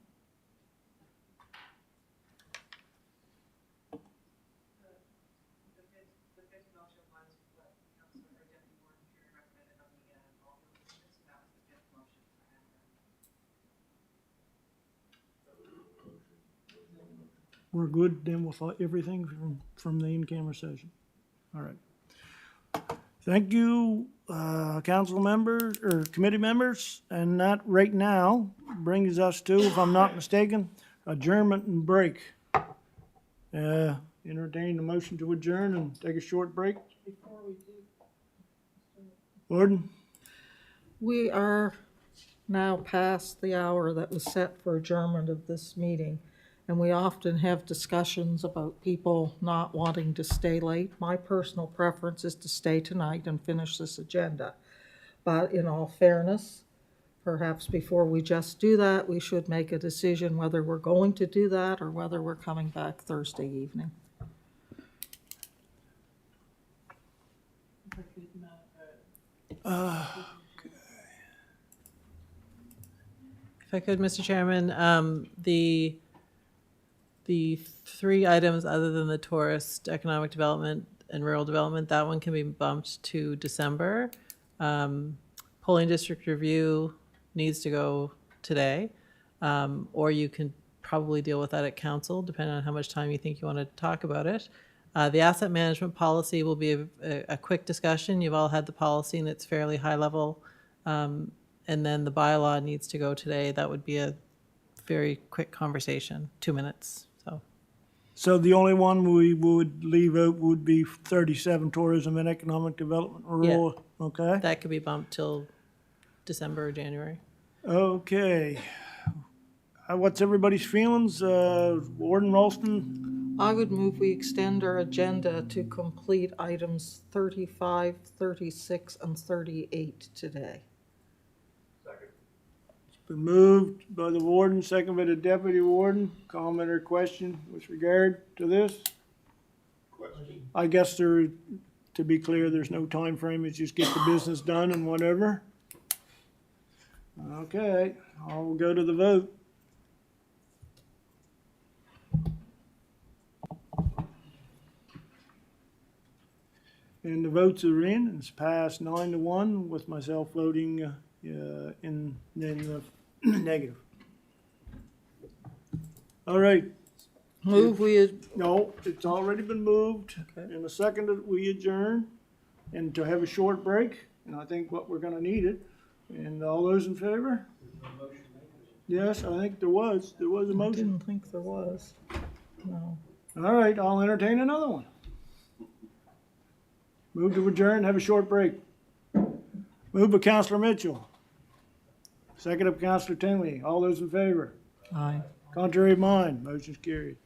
We're good then with everything from the in-camera session. All right. Thank you, council members, or committee members, and that right now brings us to, if I'm not mistaken, adjournment and break. Entertain the motion to adjourn and take a short break. Gordon? We are now past the hour that was set for adjournment of this meeting, and we often have discussions about people not wanting to stay late. My personal preference is to stay tonight and finish this agenda. But in all fairness, perhaps before we just do that, we should make a decision whether we're going to do that or whether we're coming back Thursday evening. If I could, Mr. Chairman, the three items other than the tourist, economic development, and rural development, that one can be bumped to December. Polling district review needs to go today, or you can probably deal with that at council, depending on how much time you think you want to talk about it. The asset management policy will be a quick discussion. You've all had the policy and it's fairly high level. And then the bylaw needs to go today. That would be a very quick conversation, 2 minutes, so. So the only one we would leave out would be 37, tourism and economic development, rural, okay? That could be bumped till December or January. Okay. What's everybody's feelings? Warden Ralston? I would move we extend our agenda to complete items 35, 36, and 38 today. Been moved by the warden, second by the deputy warden. Comment or question with regard to this? Question. I guess there, to be clear, there's no time frame. It's just get the business done and whatever. Okay, I'll go to the vote. And the votes are in. It's passed 9-1 with myself voting in the negative. All right. Move we, No, it's already been moved. Okay. In a second, that we adjourn and to have a short break. And I think what we're gonna need it. And all those in favor? Yes, I think there was a I motion. didn't think there was. No. All right, I'll entertain another one. Move to adjourn, have a short break. Moved by Counselor Mitchell. Second by Counselor Tinley. All those in favor? Aye. Contrary of mind, motion's carried.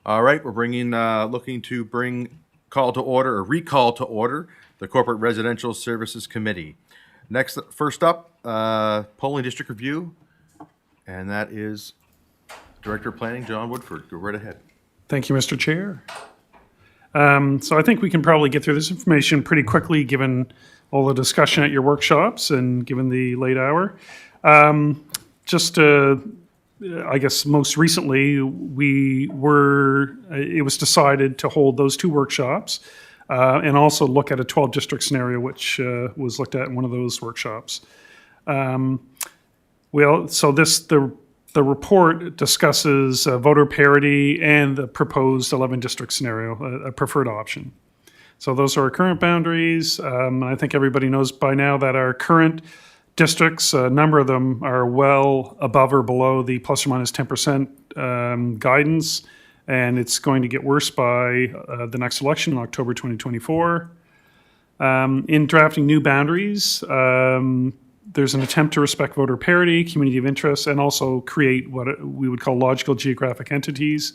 All right, we're looking to call to order or recall to order the Corporate Residential Services Committee. First up, polling district review, and that is Director of Planning, John Woodford. Go right ahead. Thank you, Mr. Chair. So I think we can probably get through this information pretty quickly, given all the discussion at your workshops and given the late hour. I guess most recently, it was decided to hold those two workshops and also look at a 12-district scenario, which was looked at in one of those workshops. The report discusses voter parity and the proposed 11-district scenario, a preferred option. So those are our current boundaries. I think everybody knows by now that our current districts, a number of them are well above or below the plus or minus 10% guidance, and it's going to get worse by the next election in October 2024. In drafting new boundaries, there's an attempt to respect voter parity, community of interest, and also create what we would call logical geographic entities.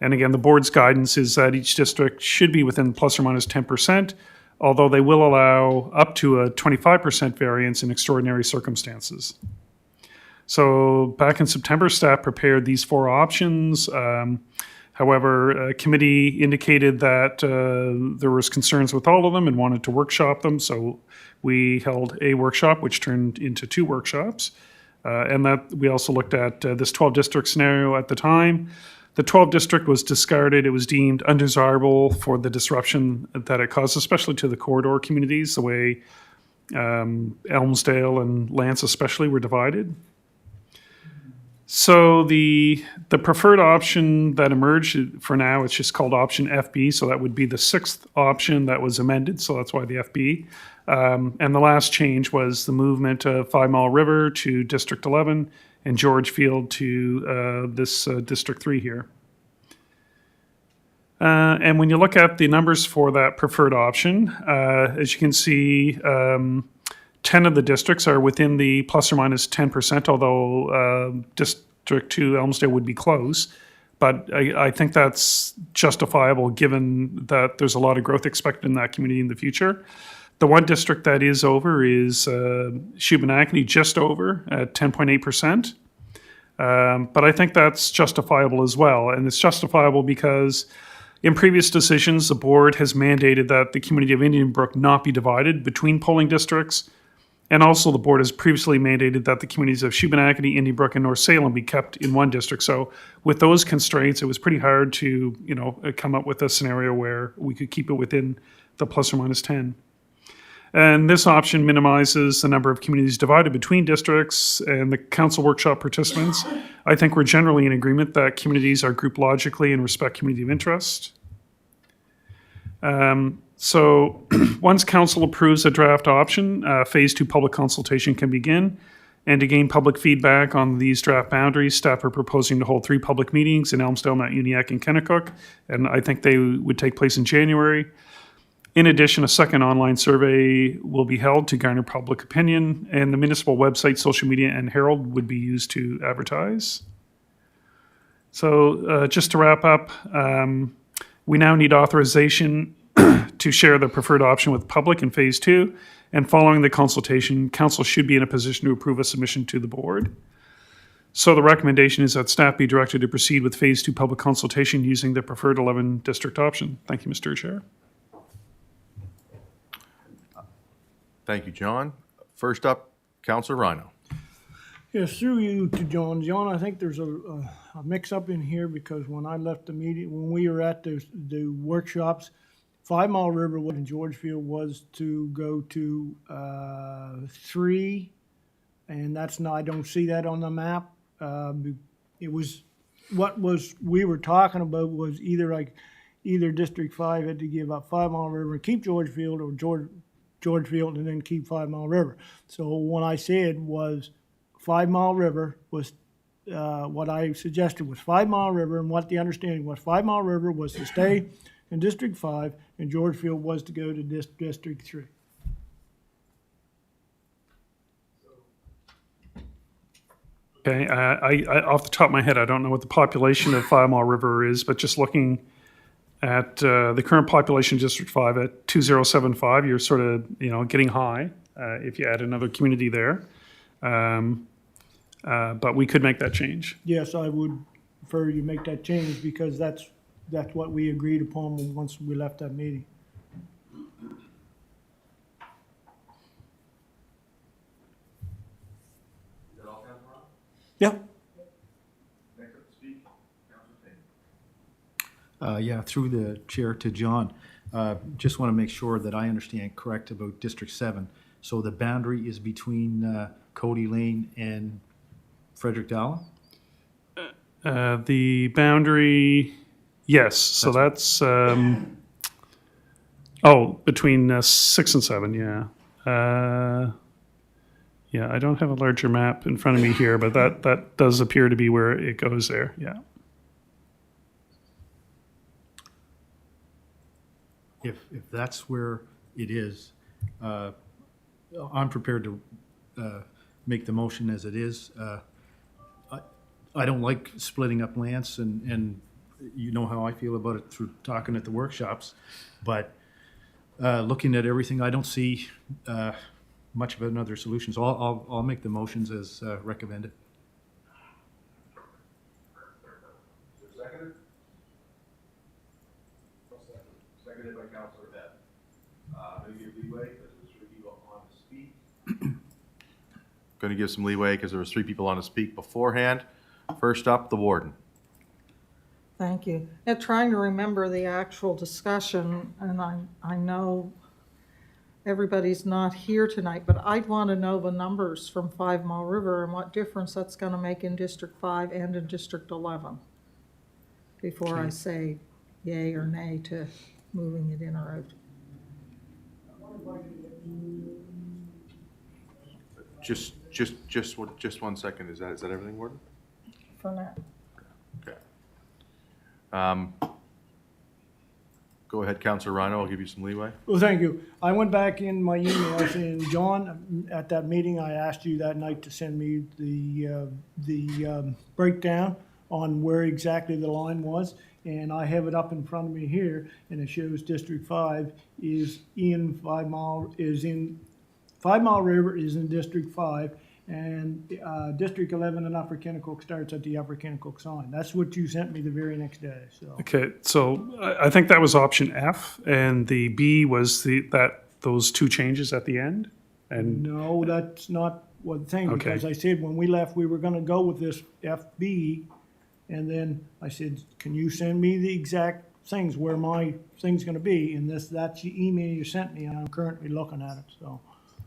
And again, the board's guidance is that each district should be within plus or minus 10%, although they will allow up to a 25% variance in extraordinary circumstances. So back in September, staff prepared these four options. However, a committee indicated that there was concerns with all of them and wanted to workshop them. So we held a workshop, which turned into two workshops. And that we also looked at this 12-district scenario at the time. The 12-district was discarded. It was deemed undesirable for the disruption that it caused, especially to the corridor communities, the way Elmsdale and Lance especially were divided. So the preferred option that emerged, for now, it's just called option FB. So that would be the sixth option that was amended. So that's why the FB. And the last change was the movement of 5 Mile River to District 11 and George Field to this District 3 here. And when you look at the numbers for that preferred option, as you can see, 10 of the districts are within the plus or minus 10%, although District 2, Elmsdale, would be close. But I think that's justifiable given that there's a lot of growth expected in that community in the future. The one district that is over is Shubenacadie, just over at 10.8%. But I think that's justifiable as well. And it's justifiable because in previous decisions, the board has mandated that the community of Indian Brook not be divided between polling districts. And also the board has previously mandated that the communities of Shubenacadie, Indian Brook, and North Salem be kept in one district. So with those constraints, it was pretty hard to, come up with a scenario where we could keep it within the plus or minus 10. And this option minimizes the number of communities divided between districts, and the council workshop participants, I think we're generally in agreement that communities are grouped logically and respect community of interest. So once council approves a draft option, phase 2 public consultation can begin. And to gain public feedback on these draft boundaries, staff are proposing to hold 3 public meetings in Elmsdale, Mount Uniacke, and Kennetcook, and I think they would take place in January. In addition, a second online survey will be held to garner public opinion, and the municipal website, social media, and Herald would be used to advertise. So just to wrap up, we now need authorization to share the preferred option with the public in phase 2, and following the consultation, council should be in a position to approve a submission to the board. So the recommendation is that staff be directed to proceed with phase 2 public consultation using the preferred 11-district option. Thank you, Mr. Chair. Thank you, John. First up, Councillor Rhino. Yes, through you to John. John, I think there's a mix-up in here because when I left the meeting, when we were at the workshops, 5 Mile River in Georgefield was to go to 3, and that's not, I don't see that on the map. It was, we were talking about was either District 5 had to give up 5 Mile River and keep Georgefield, or Georgefield and then keep 5 Mile River. So what I said was 5 Mile River was, what I suggested was 5 Mile River, and what the understanding was 5 Mile River was to stay in District 5 and Georgefield was to go to District 3. Okay, off the top of my head, I don't know what the population of 5 Mile River is, but just looking at the current population, District 5 at 2075, you're sort of, getting high if you add another community there. But we could make that change. Yes, I would prefer you make that change because that's what we agreed upon once we left that meeting. Yeah. Yeah, through the chair to John. Just want to make sure that I understand correct about District 7. So the boundary is between Cody Lane and Frederick Dowell? The boundary, yes, so that's, between 6 and 7, yeah. Yeah, I don't have a larger map in front of me here, but that does appear to be where it goes there, yeah. If that's where it is, I'm prepared to make the motion as it is. I don't like splitting up lands, and you know how I feel about it through talking at the workshops. But looking at everything, I don't see much of another solution. So I'll make the motions as recommended. Seconded by Councilor Beck. Going to give leeway because there's 3 people on to speak. Going to give some leeway because there was 3 people on to speak beforehand. First up, the warden. Thank you. Yeah, trying to remember the actual discussion, and I know everybody's not here tonight, but I'd want to know the numbers from 5 Mile River and what difference that's going to make in District 5 and in District 11 before I say yay or nay to moving it in or out. Just 1 second. Is that everything, warden? For now. Okay. Go ahead, Councilor Rhino. I'll give you some leeway. Well, thank you. I went back in my emails and John, at that meeting, I asked you that night to send me the breakdown on where exactly the line was. And I have it up in front of me here, and it shows District 5 is in 5 Mile River is in District 5, and District 11 in Upper Kennecook starts at the Upper Kennecook sign. That's what you sent me the very next day, so. Okay, so I think that was option F, and the B was those 2 changes at the end? And No, that's not what the thing, Okay. because I said when we left, we were gonna go with this FB, and then I said, can you send me the exact things where my thing's gonna be? And that's the email you sent me, and I'm currently looking at it, so.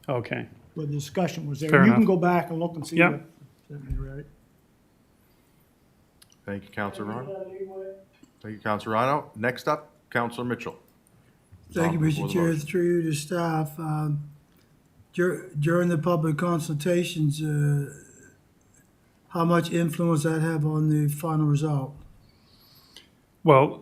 Okay, Where the discussion was there. Fair You can enough. go back and look and see Yeah. what sent me, right? Thank you, Councilor Rhino. Thank you, Councilor Rhino. Next up, Councilor Mitchell. Thank you, Before Mr. the Chair. motion. Through you to staff. During the public consultations, how much influence that have on the final result? well,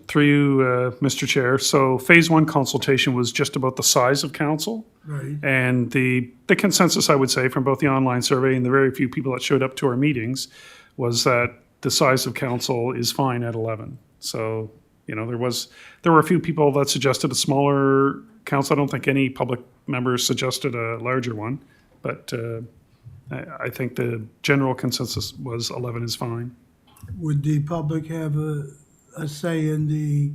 through you, Mr. Chair, so Phase 1 consultation was just about the size of council. Right. And the consensus, I would say, from both the online survey and the very few people that showed up to our meetings was that the size of council is fine at 11. So, there were a few people that suggested a smaller council. I don't think any public members suggested a larger one, but I think the general consensus was 11 is fine. Would the public have a say in the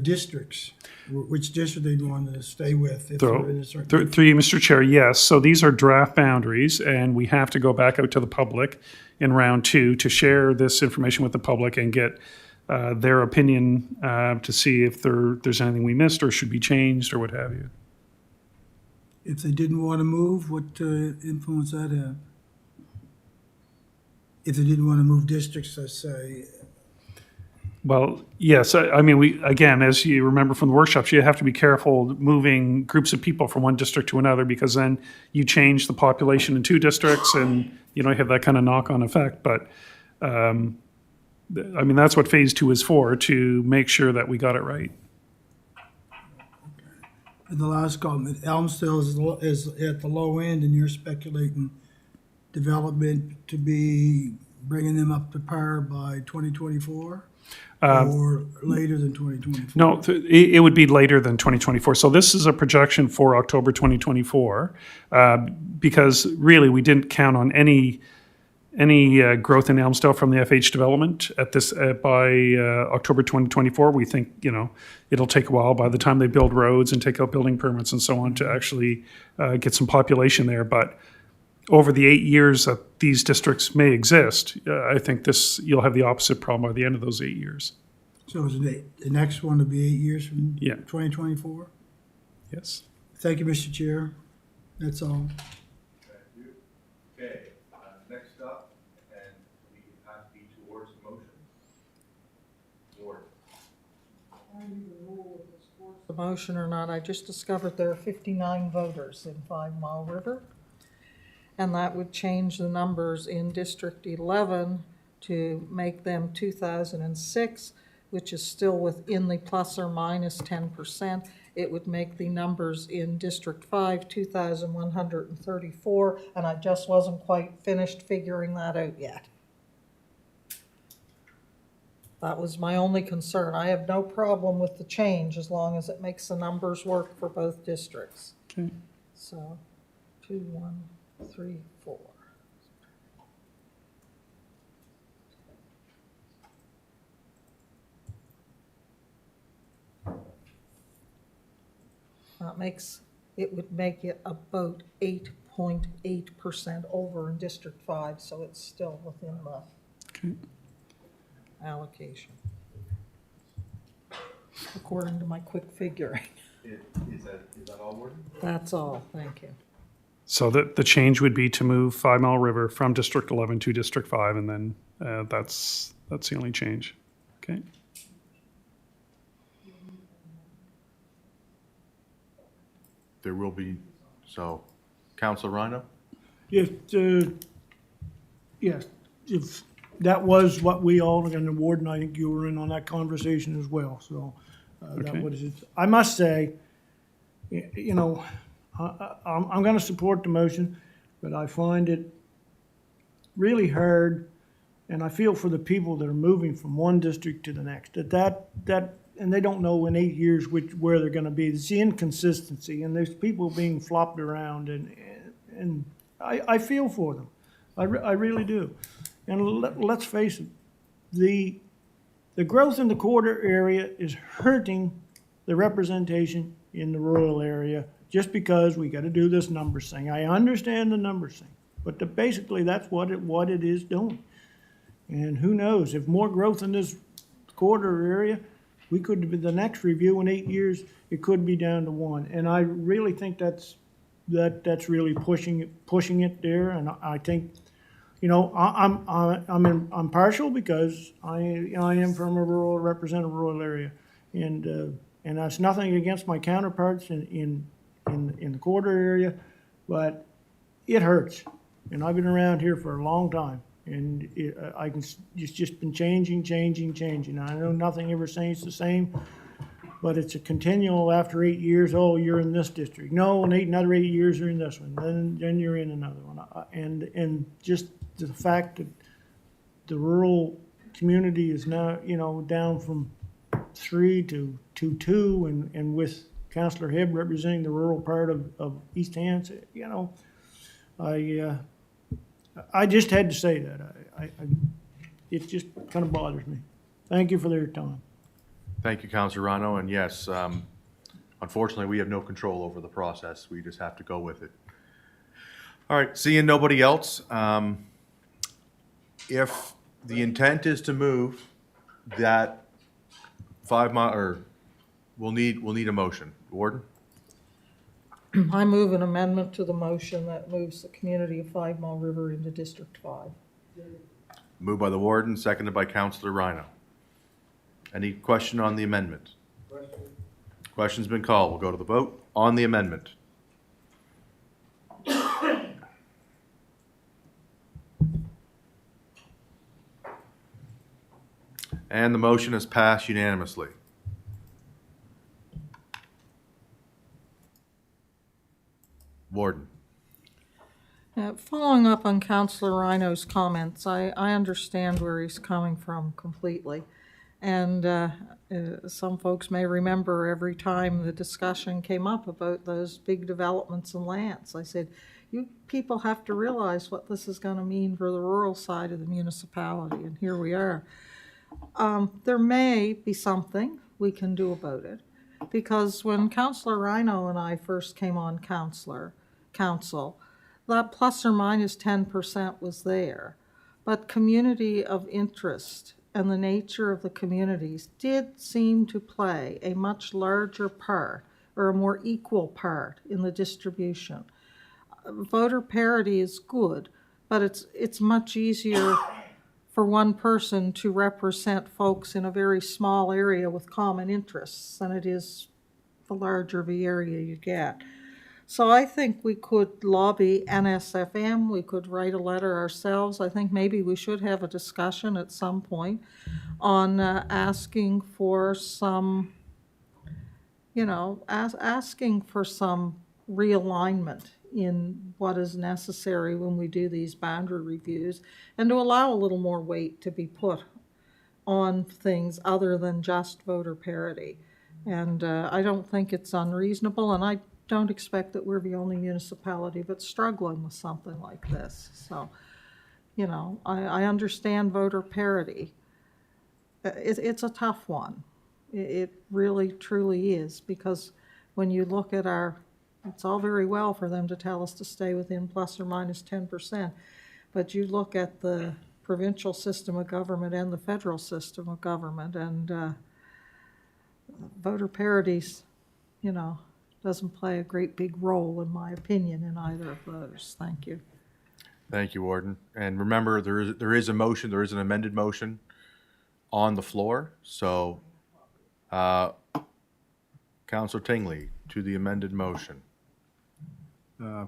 districts, which district they'd want to stay with if they're in a certain? Through you, Mr. Chair, yes. So these are draft boundaries, and we have to go back out to the public in round 2 to share this information with the public and get their opinion to see if there's anything we missed or should be changed or what have you. If they didn't want to move, what influence that have? If they didn't want to move districts, let's say, Well, yes, I mean, again, as you remember from the workshops, you have to be careful moving groups of people from one district to another because then you change the population in 2 districts and, you have that kind of knock-on effect. But, I mean, that's what Phase 2 is for, to make sure that we got it right. the last comment, Elmsdale is at the low end, and you're speculating development to be bringing them up to par by 2024? Or later than 2024? No, it would be later than 2024. So this is a projection for October 2024, because really we didn't count on any growth in Elmsdale from the FH development at this by October 2024. We think it'll take a while by the time they build roads and take out building permits and so on to actually get some population there. But over the 8 years that these districts may exist, I think you'll have the opposite problem by the end of those 8 years. So is it the next one to be 8 years from Yeah. 2024? Yes. Thank you, Mr. Chair. That's all. Okay, next up, and we have to be towards the motion. Ward. The motion or not, I just discovered there are 59 voters in 5 Mile River. And that would change the numbers in District 11 to make them 2,006, which is still within the plus or minus 10%. It would make the numbers in District 5 2,134, and I just wasn't quite finished figuring that out yet. That was my only concern. I have no problem with the change as long as it makes the numbers work for both districts. Okay. So 2, 1, 3, 4. It would make it about 8.8% over in District 5, so it's still within the Okay. allocation. According to my quick figuring. Is that all, Warden? That's all, thank you. So the change would be to move 5 Mile River from District 11 to District 5, and then that's the only change. Okay. There will be, so, Councilor Rhino? Yes, yes, if, that was what we all, and the warden, I think you were in on that conversation as well, so, that Okay. was it. I must say, I'm gonna support the motion, but I find it really hard, and I feel for the people that are moving from one district to the next, and they don't know in 8 years where they're gonna be. It's the inconsistency, and there's people being flopped around, and I feel for them. I really do. And let's face it, the growth in the quarter area is hurting the representation in the rural area just because we gotta do this numbers thing. I understand the numbers thing, but basically that's what it is doing. And who knows, if more growth in this quarter area, we could, the next review in 8 years, it could be down to 1. And I really think that's really pushing it there. And I think, I'm partial because I am from represent a rural area. And that's nothing against my counterparts in the quarter area, but it hurts. And I've been around here for a long time. And it's just been changing. I know nothing ever stays the same, but it's a continual after 8 years, oh, you're in this district. No, another 8 years, you're in this one. Then you're in another one. And just the fact that the rural community is now, down from 3 to 2, and with Councillor Hebb representing the rural part of East Hants, I just had to say that. It just kind of bothers me. Thank you for their time. Thank you, Councilor Rhino, and yes, unfortunately, we have no control over the process. We just have to go with it. All right, seeing nobody else, if the intent is to move that 5 mile, or we'll need a motion. Warden? I move an amendment to the motion that moves the community of 5 Mile River into District 5. Moved by the Warden, seconded by Councilor Rhino. Any question on the amendment? Question's been called. We'll go to the vote on the amendment. And the motion is passed unanimously. Warden. Following up on Councillor Rhino's comments, I understand where he's coming from completely. And some folks may remember every time the discussion came up about those big developments in Lance, I said, you people have to realize what this is going to mean for the rural side of the municipality, and here we are. There may be something we can do about it, because when Councillor Rhino and I first came on council, that plus or minus 10% was there. But community of interest and the nature of the communities did seem to play a much larger part, or a more equal part, in the distribution. Voter parity is good, but it's much easier for one person to represent folks in a very small area with common interests than it is the larger the area you get. So I think we could lobby NSFM, we could write a letter ourselves. I think maybe we should have a discussion at some point on asking for some, asking for some realignment in what is necessary when we do these boundary reviews, and to allow a little more weight to be put on things other than just voter parity. And I don't think it's unreasonable, and I don't expect that we're the only municipality that's struggling with something like this. So, I understand voter parity. It's a tough one. It really, truly is, because when you look at it's all very well for them to tell us to stay within plus or minus 10%, but you look at the provincial system of government and the federal system of government, and voter parities, doesn't play a great big role, in my opinion, in either of those. Thank you. Thank you, Warden. And remember, there is a motion, there is an amended motion on the floor. So, Councillor Tingley, to the amended motion.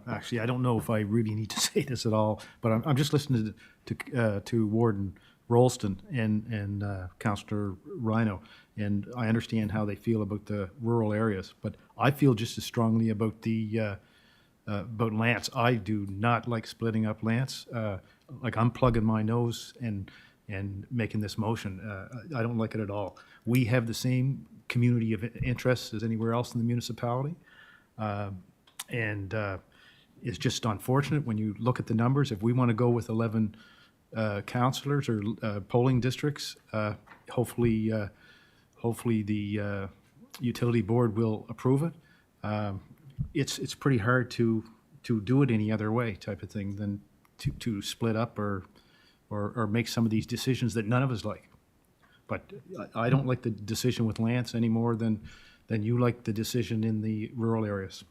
Actually, I don't know if I really need to say this at all, but I'm just listening to Warden Rolston and Councillor Rhino, and I understand how they feel about the rural areas, but I feel just as strongly about about Lance. I do not like splitting up Lance. Like, I'm plugging my nose and making this motion. I don't like it at all. We have the same community of interests as anywhere else in the municipality. And it's just unfortunate when you look at the numbers. If we want to go with 11 councillors or polling districts, hopefully the utility board will approve it. It's pretty hard to do it any other way, type of thing, than to split up or make some of these decisions that none of us like. But I don't like the decision with Lance any more than you like the decision in the rural areas.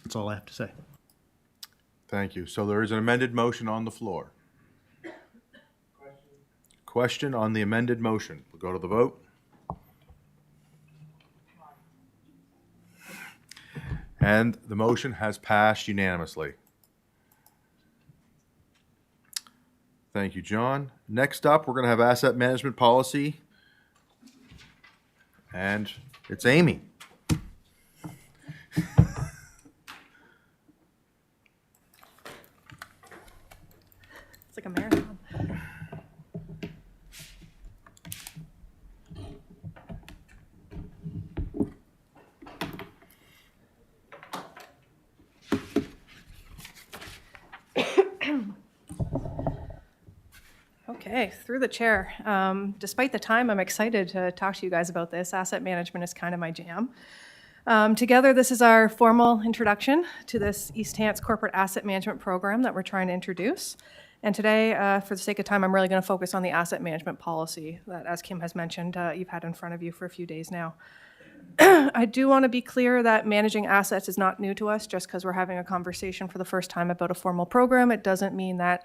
That's all I have to say. Thank you. So there is an amended motion on the floor. Question on the amended motion. We'll go to the vote. And the motion has passed unanimously. Thank you, John. Next up, we're going to have asset management policy. And it's Amy. It's like a marathon. Okay, through the chair. Despite the time, I'm excited to talk to you guys about this. Asset management is kind of my jam. Together, this is our formal introduction to this East Hants corporate asset management program that we're trying to introduce. And today, for the sake of time, I'm really going to focus on the asset management policy that, as Kim has mentioned, you've had in front of you for a few days now. I do want to be clear that managing assets is not new to us. Just because we're having a conversation for the first time about a formal program, it doesn't mean that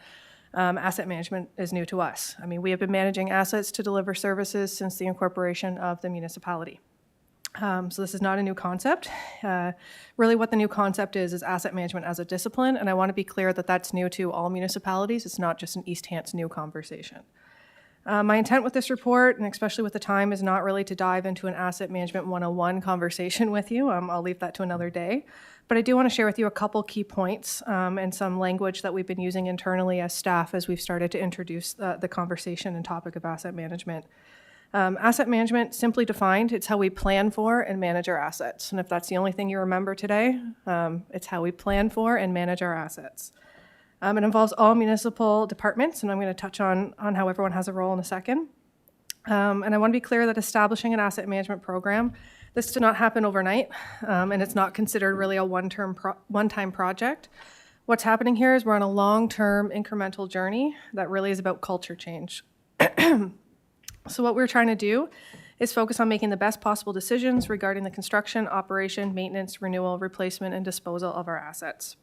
asset management is new to us. I mean, we have been managing assets to deliver services since the incorporation of the municipality. So this is not a new concept. Really what the new concept is asset management as a discipline, and I want to be clear that that's new to all municipalities. It's not just an East Hants new conversation. My intent with this report, and especially with the time, is not really to dive into an asset management 101 conversation with you. I'll leave that to another day. But I do want to share with you a couple key points and some language that we've been using internally as staff as we've started to introduce the conversation and topic of asset management. Asset management, simply defined, it's how we plan for and manage our assets. And if that's the only thing you remember today, it's how we plan for and manage our assets. It involves all municipal departments, and I'm going to touch on how everyone has a role in a second. And I want to be clear that establishing an asset management program, this did not happen overnight, and it's not considered really a one-time project. What's happening here is we're on a long-term incremental journey that really is about culture change. So what we're trying to do is focus on making the best possible decisions regarding the construction, operation, maintenance, renewal, replacement, and disposal of our assets.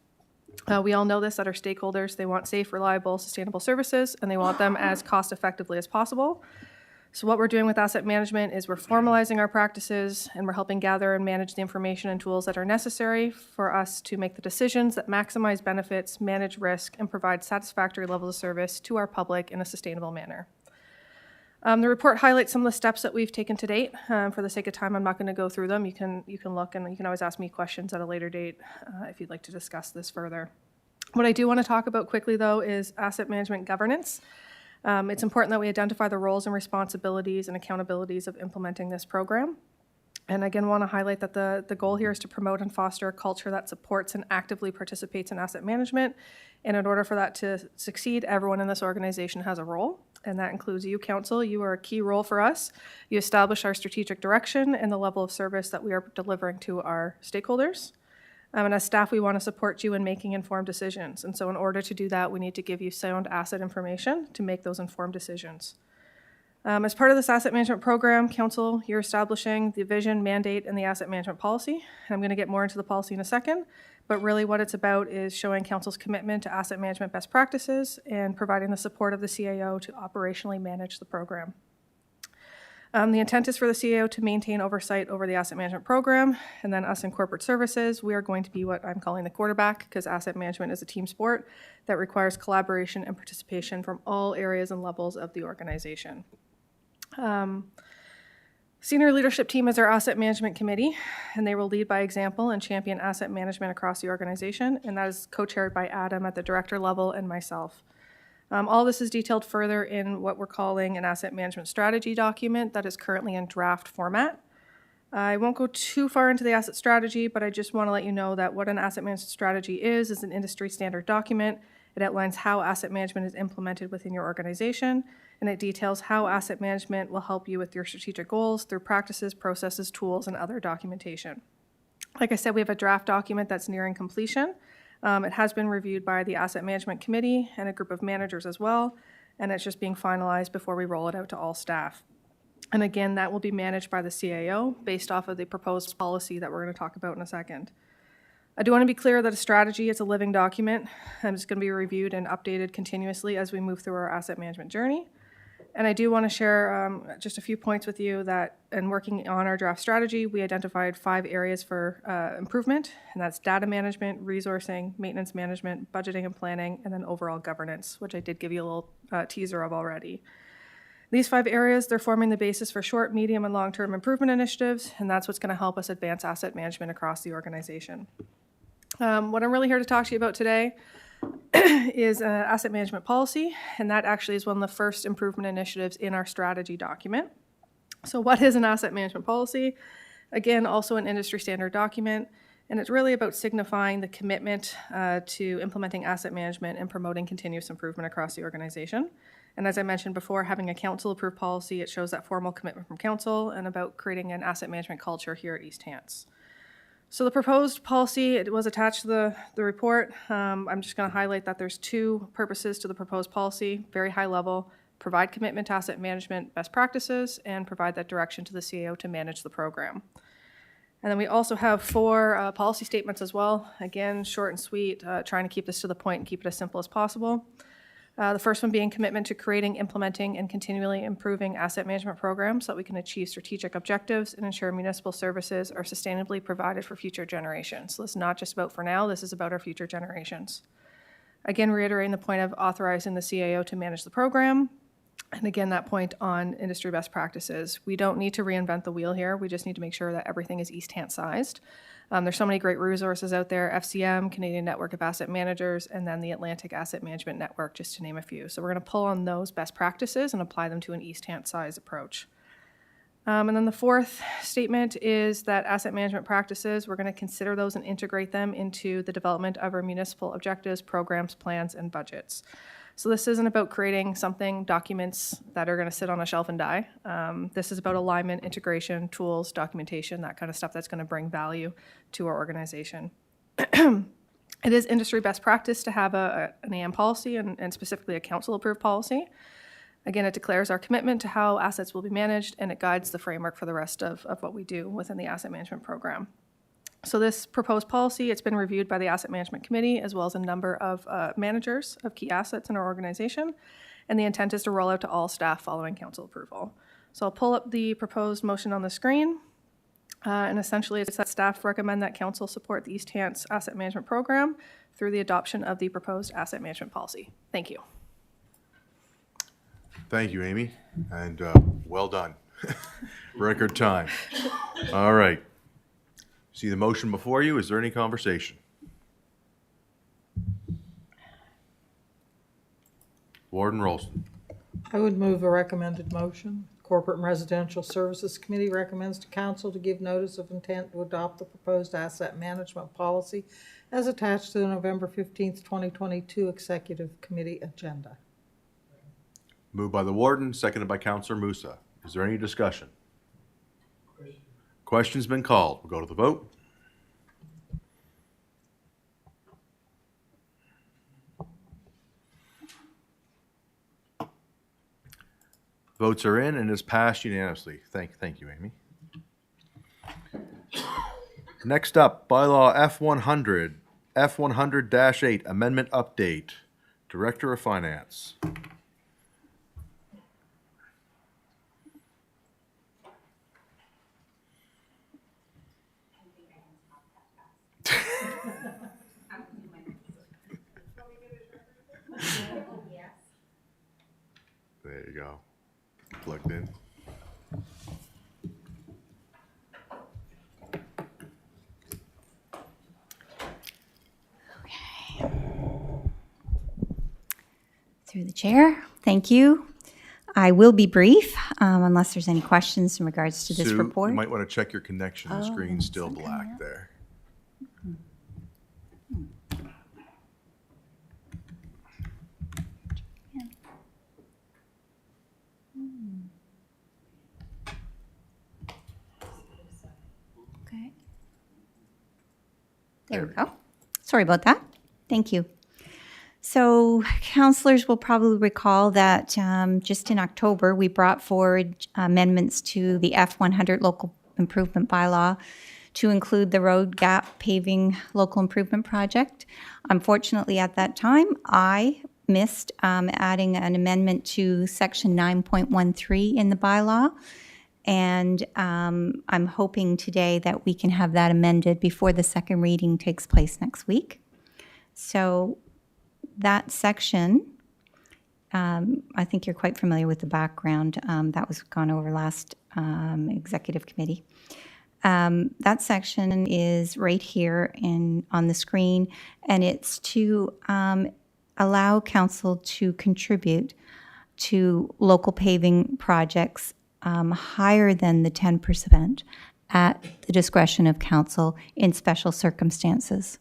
We all know this, that our stakeholders, they want safe, reliable, sustainable services, and they want them as cost-effectively as possible. So what we're doing with asset management is we're formalizing our practices, and we're helping gather and manage the information and tools that are necessary for us to make the decisions that maximize benefits, manage risk, and provide satisfactory levels of service to our public in a sustainable manner. The report highlights some of the steps that we've taken to date. For the sake of time, I'm not going to go through them. You can look, and you can always ask me questions at a later date if you'd like to discuss this further. What I do want to talk about quickly, though, is asset management governance. It's important that we identify the roles and responsibilities and accountabilities of implementing this program. And again, want to highlight that the goal here is to promote and foster a culture that supports and actively participates in asset management. And in order for that to succeed, everyone in this organization has a role, and that includes you, Council. You are a key role for us. You establish our strategic direction and the level of service that we are delivering to our stakeholders. And as staff, we want to support you in making informed decisions. And so in order to do that, we need to give you sound asset information to make those informed decisions. As part of this asset management program, Council, you're establishing the vision, mandate, and the asset management policy. And I'm going to get more into the policy in a second, but really what it's about is showing Council's commitment to asset management best practices and providing the support of the CAO to operationally manage the program. The intent is for the CAO to maintain oversight over the asset management program, and then us in corporate services, we are going to be what I'm calling the quarterback, because asset management is a team sport that requires collaboration and participation from all areas and levels of the organization. Senior leadership team is our asset management committee, and they will lead by example and champion asset management across the organization, and that is co-chaired by Adam at the director level and myself. All this is detailed further in what we're calling an asset management strategy document that is currently in draft format. I won't go too far into the asset strategy, but I just want to let you know that what an asset management strategy is an industry standard document. It outlines how asset management is implemented within your organization, and it details how asset management will help you with your strategic goals through practices, processes, tools, and other documentation. Like I said, we have a draft document that's nearing completion. It has been reviewed by the Asset Management Committee and a group of managers as well, and it's just being finalized before we roll it out to all staff. And again, that will be managed by the CAO based off of the proposed policy that we're going to talk about in a second. I do want to be clear that a strategy is a living document, and it's going to be reviewed and updated continuously as we move through our asset management journey. And I do want to share just a few points with you that in working on our draft strategy, we identified 5 areas for improvement, and that's data management, resourcing, maintenance management, budgeting and planning, and then overall governance, which I did give you a little teaser of already. These 5 areas, they're forming the basis for short, medium, and long-term improvement initiatives, and that's what's going to help us advance asset management across the organization. What I'm really here to talk to you about today is asset management policy, and that actually is one of the first improvement initiatives in our strategy document. So what is an asset management policy? Again, also an industry standard document, and it's really about signifying the commitment to implementing asset management and promoting continuous improvement across the organization. And as I mentioned before, having a council-approved policy, it shows that formal commitment from council and about creating an asset management culture here at East Hants. So the proposed policy, it was attached to the report. I'm just going to highlight that there's 2 purposes to the proposed policy, very high level: provide commitment to asset management best practices and provide that direction to the CAO to manage the program. And then we also have 4 policy statements as well. Again, short and sweet, trying to keep this to the point and keep it as simple as possible. The first one being commitment to creating, implementing, and continually improving asset management programs so that we can achieve strategic objectives and ensure municipal services are sustainably provided for future generations. So this is not just about for now, this is about our future generations. Again, reiterating the point of authorizing the CAO to manage the program. And again, that point on industry best practices. We don't need to reinvent the wheel here. We just need to make sure that everything is East Hants sized. There's so many great resources out there, FCM, Canadian Network of Asset Managers, and then the Atlantic Asset Management Network, just to name a few. So we're going to pull on those best practices and apply them to an East Hants size approach. And then the fourth statement is that asset management practices, we're going to consider those and integrate them into the development of our municipal objectives, programs, plans, and budgets. So this isn't about creating something, documents that are going to sit on a shelf and die. This is about alignment, integration, tools, documentation, that kind of stuff that's going to bring value to our organization. It is industry best practice to have an AM policy and specifically a council-approved policy. Again, it declares our commitment to how assets will be managed, and it guides the framework for the rest of what we do within the asset management program. So this proposed policy, it's been reviewed by the Asset Management Committee as well as a number of managers of key assets in our organization, and the intent is to roll out to all staff following council approval. So I'll pull up the proposed motion on the screen, and essentially it's that staff recommend that council support the East Hants Asset Management Program through the adoption of the proposed asset management policy. Thank you. Thank you, Amy, and well done. Record time. All right. See the motion before you. Is there any conversation? Warden Rolston. I would move a recommended motion. Corporate and Residential Services Committee recommends to council to give notice of intent to adopt the proposed asset management policy as attached to the November 15th, 2022 Executive Committee agenda. Moved by the warden, seconded by Councillor Musa. Is there any discussion? Question's been called. We'll go to the vote. Votes are in and is passed unanimously. Thank you, Amy. Next up, bylaw F100, F100-8, amendment update. Director of Finance. There you go. Plugged in. Through the chair, thank you. I will be brief unless there's any questions in regards to this Sue, report. you might want to check your connection. The Oh, screen's still something black else. there. Okay. There we go. Sorry about that. Thank you. So councillors will probably recall that just in October, we brought forward amendments to the F100 local improvement bylaw to include the road gap paving local improvement project. Unfortunately, at that time, I missed adding an amendment to section 9.13 in the bylaw. And I'm hoping today that we can have that amended before the second reading takes place next week. So that section, I think you're quite familiar with the background. That was gone over last executive committee. That section is right here on the screen, and it's to allow council to contribute to local paving projects higher than the 10% at the discretion of council in special circumstances.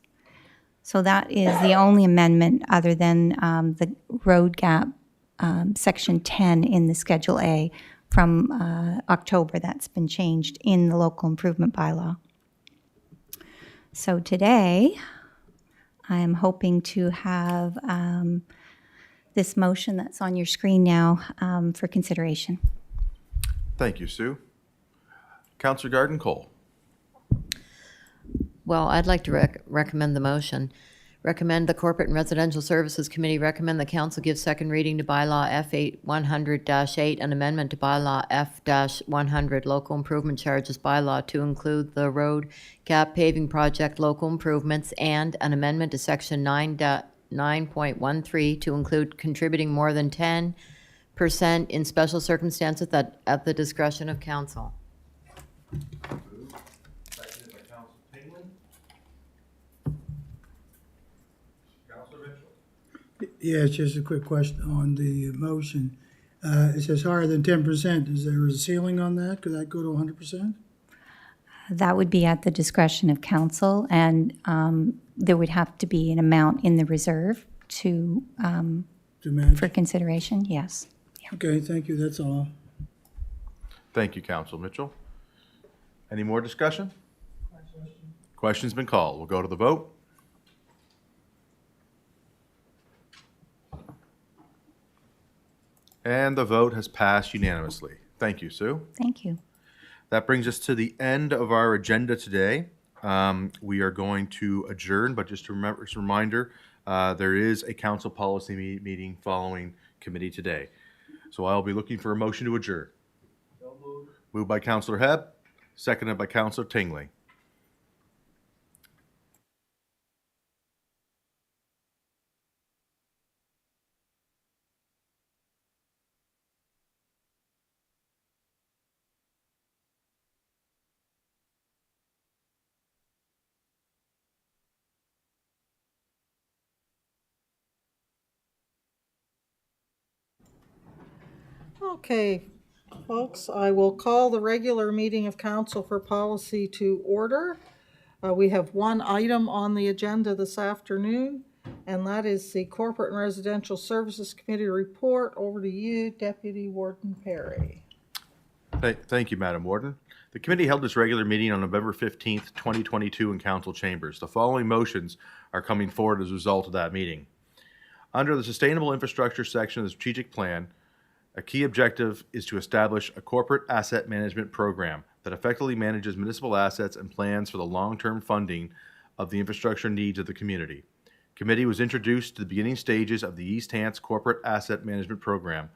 So that is the only amendment other than the road gap section 10 in the Schedule A from October that's been changed in the local improvement bylaw. So today, I am hoping to have this motion that's on your screen now for consideration. Thank you, Sue. Councillor Garden-Cole. Well, I'd like to recommend the motion. Recommend the Corporate and Residential Services Committee recommend the council give second reading to bylaw F100-8, an amendment to bylaw F-100 local improvement charges bylaw to include the road gap paving project local improvements, and an amendment to section 9.13 to include contributing more than 10% percent in special circumstances that at the discretion of council. Seconded by Councilor Pinglin. Councilor Mitchell. Yeah, it's just a quick question on the motion. It says higher than 10%. Is there a ceiling on that? Could that go to 100%? That would be at the discretion of council, and there would have to be an amount in the reserve To match? for consideration, yes. Okay, thank you. That's all. Thank you, Councilor Mitchell. Any more discussion? Question's been called. We'll go to the vote. And the vote has passed unanimously. Thank you, Sue. Thank you. That brings us to the end of our agenda today. We are going to adjourn, but just to remember, as a reminder, there is a council policy meeting following committee today. So I'll be looking for a motion to adjourn. Moved by Councilor Hebb, seconded by Councilor Tingley. Okay, folks, I will call the regular meeting of council for policy to order. We have one item on the agenda this afternoon, and that is the Corporate and Residential Services Committee report. Over to you, Deputy Warden Perry. Thank you, Madam Warden. The committee held its regular meeting on November 15th, 2022 in council chambers. The following motions are coming forward as a result of that meeting. Under the Sustainable Infrastructure section of the strategic plan, a key objective is to establish a corporate asset management program that effectively manages municipal assets and plans for the long-term funding of the infrastructure needs of the community. Committee was introduced to the beginning stages of the East Hants Corporate Asset Management Program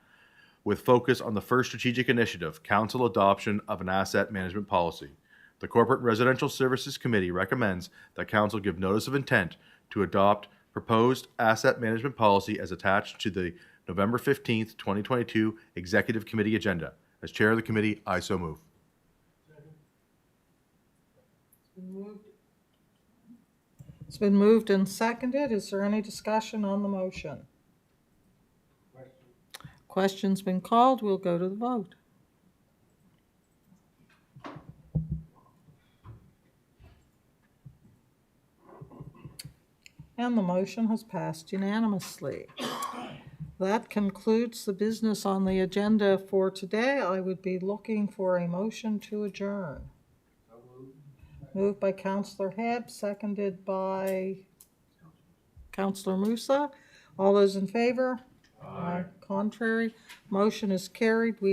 with focus on the first strategic initiative, council adoption of an asset management policy. The Corporate and Residential Services Committee recommends that council give notice of intent to adopt proposed asset management policy as attached to the November 15th, 2022 Executive Committee agenda. As chair of the committee, I so move. It's been moved and seconded. Is there any discussion on the motion? Question's been called. We'll go to the vote. And the motion has passed unanimously. That concludes the business on the agenda for today. I would be looking for a motion to adjourn. Moved by Councillor Hebb, seconded by Councillor Musa. All those in favor? Aye. Contrary? Motion is carried. We